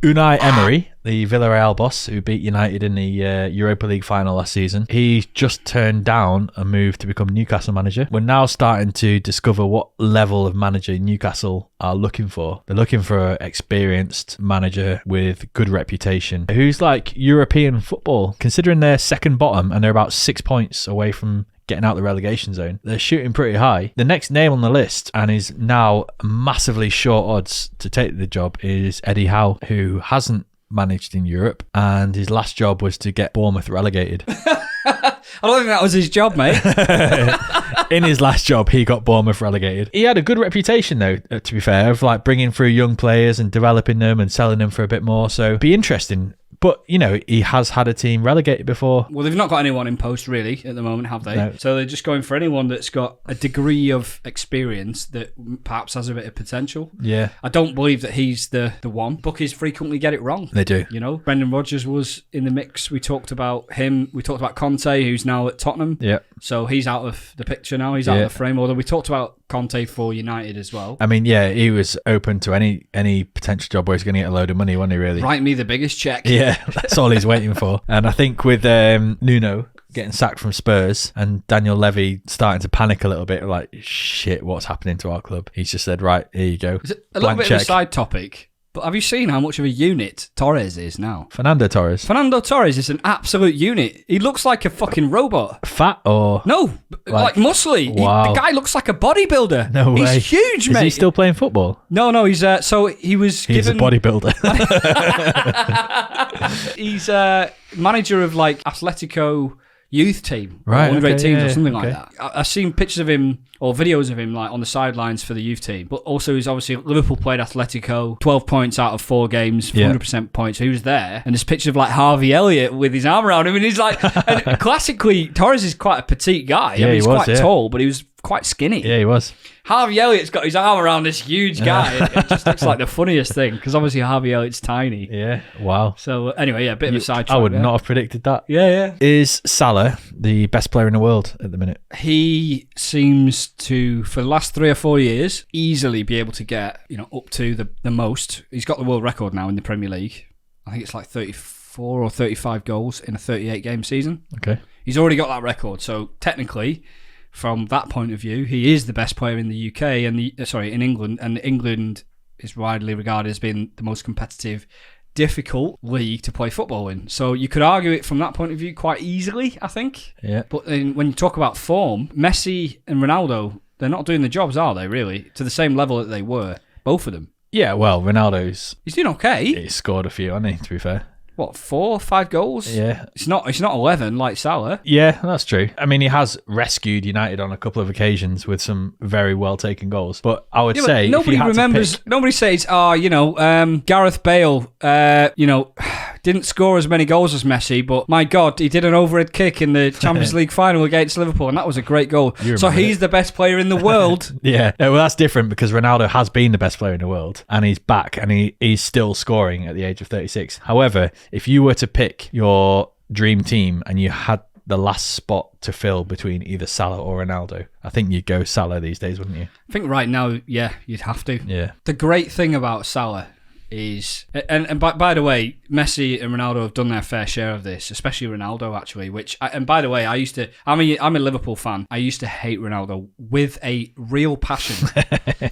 Unai Emery, the Villarreal boss who beat United in the Europa League final last season, he just turned down a move to become Newcastle manager. We're now starting to discover what level of manager Newcastle are looking for. They're looking for an experienced manager with good reputation, who's like European football, considering they're second bottom and they're about 6 points away from getting out the relegation zone. They're shooting pretty high. The next name on the list, and is now massively short odds to take the job, is Eddie Howe, who hasn't managed in Europe, and his last job was to get Bournemouth relegated. I don't think that was his job, mate. In his last job, he got Bournemouth relegated. He had a good reputation, though, to be fair, of like bringing through young players and developing them and selling them for a bit more. So it'd be interesting. But, you know, he has had a team relegated before. Well, they've not got anyone in post, really, at the moment, have they? No. So they're just going for anyone that's got a degree of experience that perhaps has a bit of potential. Yeah. I don't believe that he's the one. Bookies frequently get it wrong. They do. You know, Brendan Rodgers was in the mix. We talked about him. We talked about Conte, who's now at Tottenham. Yeah. So he's out of the picture now. He's out of the frame. Although we talked about Conte for United as well. I mean, yeah, he was open to any potential job where he's going to get a load of money, wasn't he, really? Write me the biggest check. Yeah, that's all he's waiting for. And I think with Nuno getting sacked from Spurs and Daniel Levy starting to panic a little bit, like, shit, what's happening to our club? He's just said, right, here you go. Is it a little bit of a side topic? But have you seen how much of a unit Torres is now? Fernando Torres is an absolute unit. He looks like a fucking robot. Fat or... No, like muscly. Wow. The guy looks like a bodybuilder. No way. He's huge, mate. Is he still playing football? No, he's... so he was He's given... a bodybuilder. He's manager of like Atletico youth team, right? Under 18s or something okay. like that. I've seen pictures of him or videos of him like on the sidelines for the youth team. But also, he's obviously Liverpool played Atletico, 12 points out of 4 games, 100% points. So he was there, and there's pictures of like Harvey Elliott with his arm around him, and he's like, and classically, Torres is quite a petite guy. Yeah, I mean, he's quite yeah. tall, but he was quite skinny. Yeah, he was. Harvey Elliott's got his arm around this huge guy. It just looks like the funniest thing because obviously Harvey Elliott's tiny. Yeah, wow. So anyway, yeah, a bit of a sidetrack. I would not have predicted that. Yeah. Is Salah the best player in the world at the minute? He seems to, for the last 3 or 4 years, easily be able to get, up to the most. He's got the world record now in the Premier League. I think it's like 34 or 35 goals in a 38-game season. Okay. He's already got that record. So technically, from that point of view, he is the best player in the UK and in England, and England is widely regarded as being the most competitive, difficult league to play football in. So you could argue it from that point of view quite easily, I think. Yeah. But when you talk about form, Messi and Ronaldo, they're not doing the jobs, are they, really? To the same level that they were, both of them. Yeah, well, Ronaldo's... He's doing okay. He scored a few, hasn't he, to be fair? What, 4 or 5 goals? Yeah. It's not 11 like Salah. Yeah, that's true. I mean, he has rescued United on a couple of occasions with some very well taken goals. But I would say nobody remembers. Nobody says, Gareth Bale, didn't score as many goals as Messi, but my God, he did an overhead kick in the Champions League final against Liverpool, and that was a great goal. So he's the best player in the world. Yeah, well, that's different because Ronaldo has been the best player in the world, and he's back, and he's still scoring at the age of 36. However, if you were to pick your dream team and you had the last spot to fill between either Salah or Ronaldo, I think you'd go Salah these days, wouldn't you? I think right now, yeah, you'd have to. Yeah. The great thing about Salah is, and by the way, Messi and Ronaldo have done their fair share of this, especially Ronaldo, actually, and by the way, I'm a Liverpool fan. I used to hate Ronaldo with a real passion.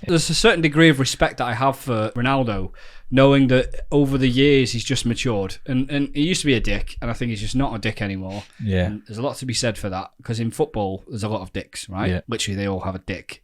There's a certain degree of respect that I have for Ronaldo, knowing that over the years he's just matured, and he used to be a dick, and I think he's just not a dick anymore. Yeah. And there's a lot to be said for that, because in football there's a lot of dicks, right? Yeah. Literally, they all have a dick.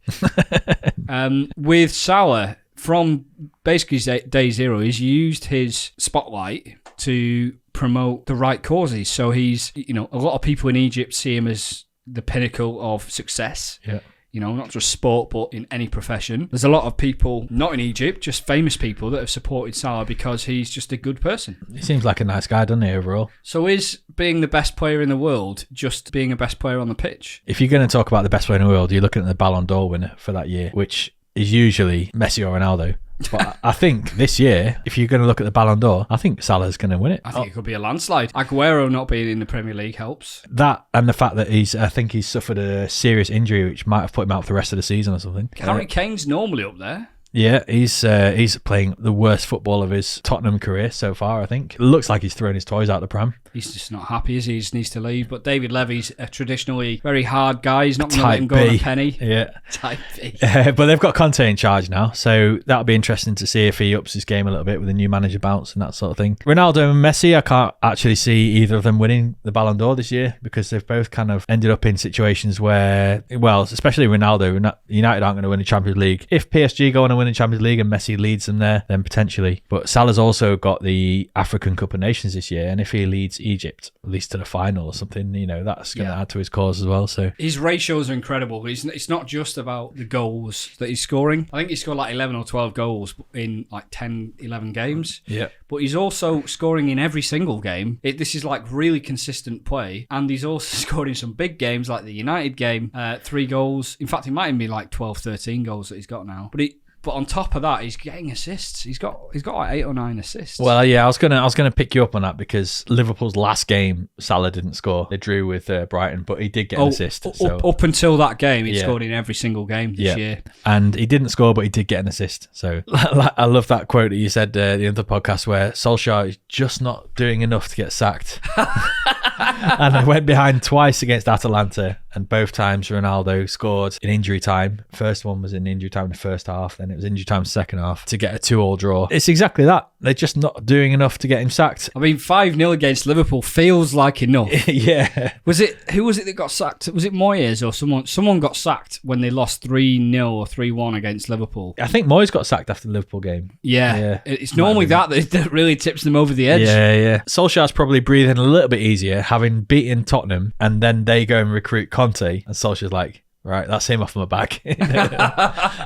With Salah, from basically day zero, he's used his spotlight to promote the right causes. So he's, a lot of people in Egypt see him as the pinnacle of success. Yeah. Not just sport, but in any profession. There's a lot of people, not in Egypt, just famous people that have supported Salah because he's just a good person. He seems like a nice guy, doesn't he, overall? So is being the best player in the world just being a best player on the pitch? If you're going to talk about the best player in the world, you're looking at the Ballon d'Or winner for that year, which is usually Messi or Ronaldo. But I think this year, if you're going to look at the Ballon d'Or, I think Salah's going to win it. I think it could be a landslide. Aguero not being in the Premier League helps. That and the fact that I think he's suffered a serious injury which might have put him out for the rest of the season or something. Harry Kane's normally up there. Yeah, he's playing the worst football of his Tottenham career so far, I think. It looks like he's thrown his toys out the pram. He's just not happy, is he? He just needs to leave. But David Levy's a traditionally very hard guy. He's not going to let him go on a penny. Yeah. Type B. But they've got Conte in charge now, so that'll be interesting to see if he ups his game a little bit with a new manager bounce and that sort of thing. Ronaldo and Messi, I can't actually see either of them winning the Ballon d'Or this year because they've both kind of ended up in situations where, well, especially Ronaldo, United aren't going to win the Champions League. If PSG go on and win the Champions League and Messi leads them there, then potentially. But Salah's also got the African Cup of Nations this year, and if he leads Egypt at least to the final or something, that's going to add to his cause as well. So his ratios are incredible. It's not just about the goals that he's scoring. I think he scored like 11 or 12 goals in like 10, 11 games. Yeah. But he's also scoring in every single game. This is like really consistent play, and he's also scored in some big games like the United game, 3 goals. In fact, it might even be like 12, 13 goals that he's got now. But on top of that, he's getting assists. He's got like 8 or 9 assists. Well, yeah, I was gonna pick you up on that because Liverpool's last game, Salah didn't score. They drew with Brighton, but he did get an assist. Up until that game, he scored in every single game this year. And he didn't score, but he did get an assist. So I love that quote that you said the other podcast where Solskjaer is just not doing enough to get sacked. And I went behind twice against Atalanta, and both times Ronaldo scored in injury time. First one was in injury time in the first half, then it was injury time second half to get a 2-2 draw. It's exactly that. They're just not doing enough to get him sacked. I mean, 5-0 against Liverpool feels like enough. Yeah. Who was it that got sacked? Was it Moyes or someone? Someone got sacked when they lost 3-0 or 3-1 against Liverpool. I think Moyes got sacked after the Liverpool game. Yeah. It's normally that really tips them over the edge. Yeah. Solskjaer's probably breathing a little bit easier, having beaten Tottenham, and then they go and recruit Conte, and Solskjaer's like, right, that's him off my back.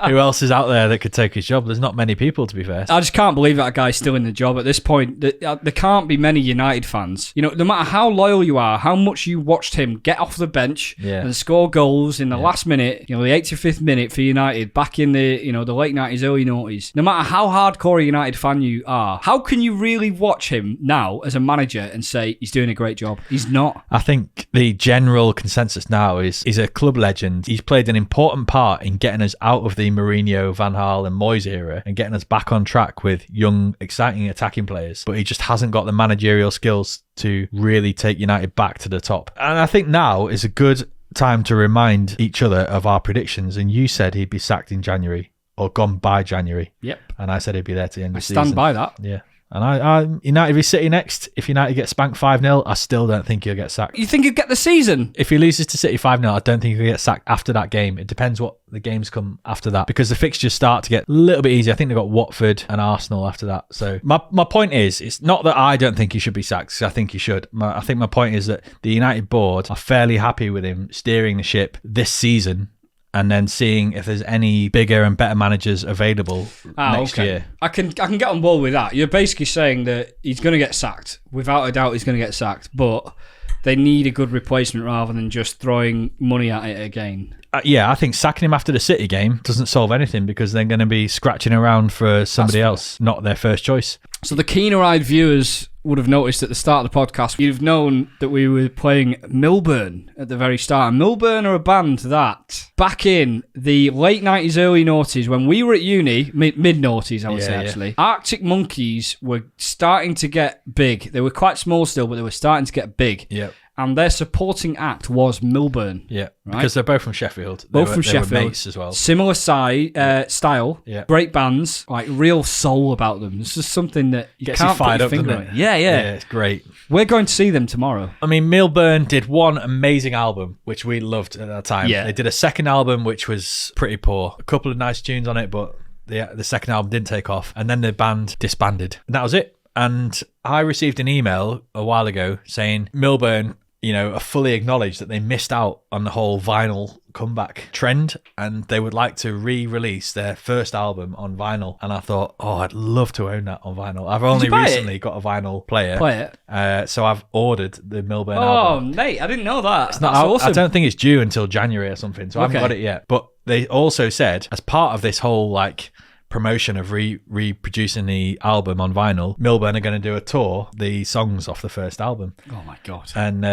Who else is out there that could take his job? There's not many people, to be fair. I just can't believe that guy's still in the job at this point. There can't be many United fans. No matter how loyal you are, how much you watched him get off the bench and score goals in the last minute, the 85th minute for United back in the the late 90s, early 90s. No matter how hardcore a United fan you are, how can you really watch him now as a manager and say he's doing a great job? He's not. I think the general consensus now is he's a club legend. He's played an important part in getting us out of the Mourinho, Van Gaal and Moyes era and getting us back on track with young, exciting attacking players. But he just hasn't got the managerial skills to really take United back to the top. And I think now is a good time to remind each other of our predictions. And you said he'd be sacked in January or gone by January. Yep. And I said he'd be there to the end of the season. I stand by that. Yeah. And I United v City next. If United get spanked 5-0, I still don't think he'll get sacked. You think he'll get the season? If he loses to City 5-0, I don't think he'll get sacked after that game. It depends what the games come after that, because the fixtures start to get a little bit easier. I think they've got Watford and Arsenal after that. So my point is, it's not that I don't think he should be sacked, because I think he should. I think my point is that the United board are fairly happy with him steering the ship this season, and then seeing if there's any bigger and better managers available next year. I can get on board with that. You're basically saying that he's going to get sacked. Without a doubt, he's going to get sacked. But they need a good replacement rather than just throwing money at it again. Yeah, I think sacking him after the City game doesn't solve anything, because they're going to be scratching around for somebody else, not their first choice. So the keener-eyed viewers would have noticed at the start of the podcast, you'd have known that we were playing Milburn at the very start. And Milburn are a band that, back in the late 90s, early noughties, when we were at uni, mid-noughties, I would say, actually, Arctic Monkeys were starting to get big. They were quite small still, but they were starting to get big. Yeah. And their supporting act was Milburn. Yeah, right? Because they're both from Sheffield. Both from Sheffield. They were mates as well. Similar style. Yeah. Great bands, like real soul about them. It's just something that you gets can't you fired put your up, finger doesn't on. it? Yeah. Yeah, it's great. We're going to see them tomorrow. I mean, Milburn did one amazing album, which we loved at that time. Yeah. They did a second album, which was pretty poor. A couple of nice tunes on it, but the second album didn't take off. And then the band disbanded. And that was it. And I received an email a while ago saying Milburn, are fully acknowledged that they missed out on the whole vinyl comeback trend, and they would like to re-release their first album on vinyl. And I thought, I'd love to own that on vinyl. I've only recently got a vinyl player. Play it. So I've ordered the Milburn album. Oh, mate, I didn't know that. It's not That's out. awesome. I don't think it's due until January or something, so I haven't got it yet. But they also said, as part of this whole promotion of reproducing the album on vinyl, Milburn are going to do a tour, the songs off the first album. Oh my God. And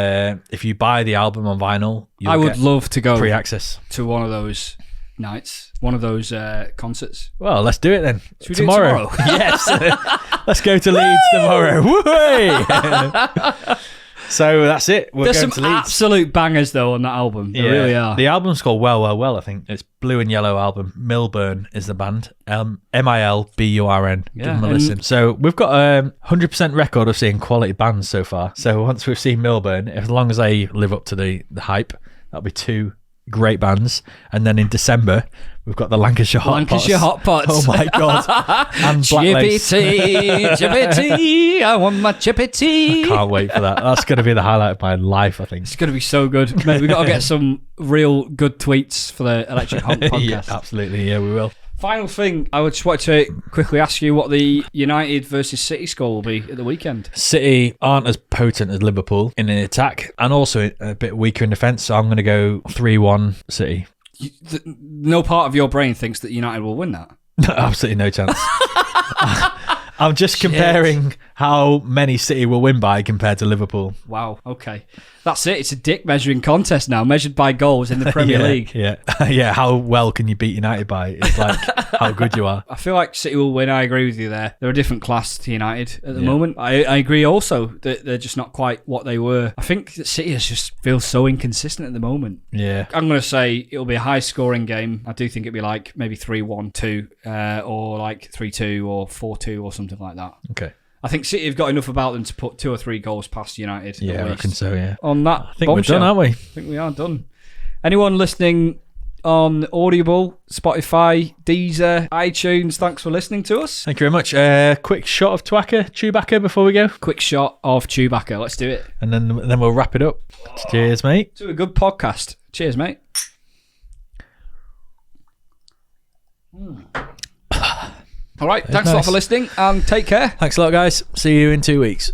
if you buy the album on vinyl, I would love to go pre-access to one of those nights, one of those concerts. Well, let's do it then. Should we tomorrow? Do it tomorrow? Yes. Let's go to Leeds tomorrow. Woo-hoo! So that's it. There's some absolute bangers though on that album. There really are. The album's called Well, Well, Well, I think. It's Blue and Yellow album. Milburn is the band. Milburn. Give them a listen. So we've got a 100% record of seeing quality bands so far. So once we've seen Milburn, as long as they live up to the hype, that'll be 2 great bands. And then in December, we've got the Lancashire Hot Pots. Oh my God. And Black Lace. Chippy, I want my chippy tea. I can't wait for that. That's going to be the highlight of my life, I think. It's going to be so good. Mate, we've got to get some real good tweets for the Electric Honk podcast. Yeah, absolutely. Yeah, we will. Final thing, I would just want to quickly ask you what the United versus City score will be at the weekend. City aren't as potent as Liverpool in an attack and also a bit weaker in defence, so I'm going to go 3-1 City. No part of your brain thinks that United will win that? Absolutely no chance. I'm just comparing how many City will win by compared to Liverpool. Wow, okay. That's it. It's a dick measuring contest now, measured by goals in the Premier League. Yeah, yeah. How well can you beat United by? It's like how good you are. I feel like City will win. I agree with you there. They're a different class to United at the moment. I agree also that they're just not quite what they were. I think that City just feels so inconsistent at the moment. Yeah. I'm going to say it'll be a high scoring game. I do think it'll be like maybe 3-1-2 or like 3-2 or 4-2 or something like that. Okay. I think City have got enough about them to put 2 or 3 goals past United. Yeah, I reckon so, yeah. On that I think we're done, aren't we? I think we are done. Anyone listening on Audible, Spotify, Deezer, iTunes, thanks for listening to us. Thank you very much. Quick shot of Tuaca before we go. Quick shot of Tuaca. Let's do it. And then we'll wrap it up. Cheers, mate. To a good podcast. Cheers, mate. All right, thanks a lot for listening and take care. Thanks a lot, guys. See you in 2 weeks.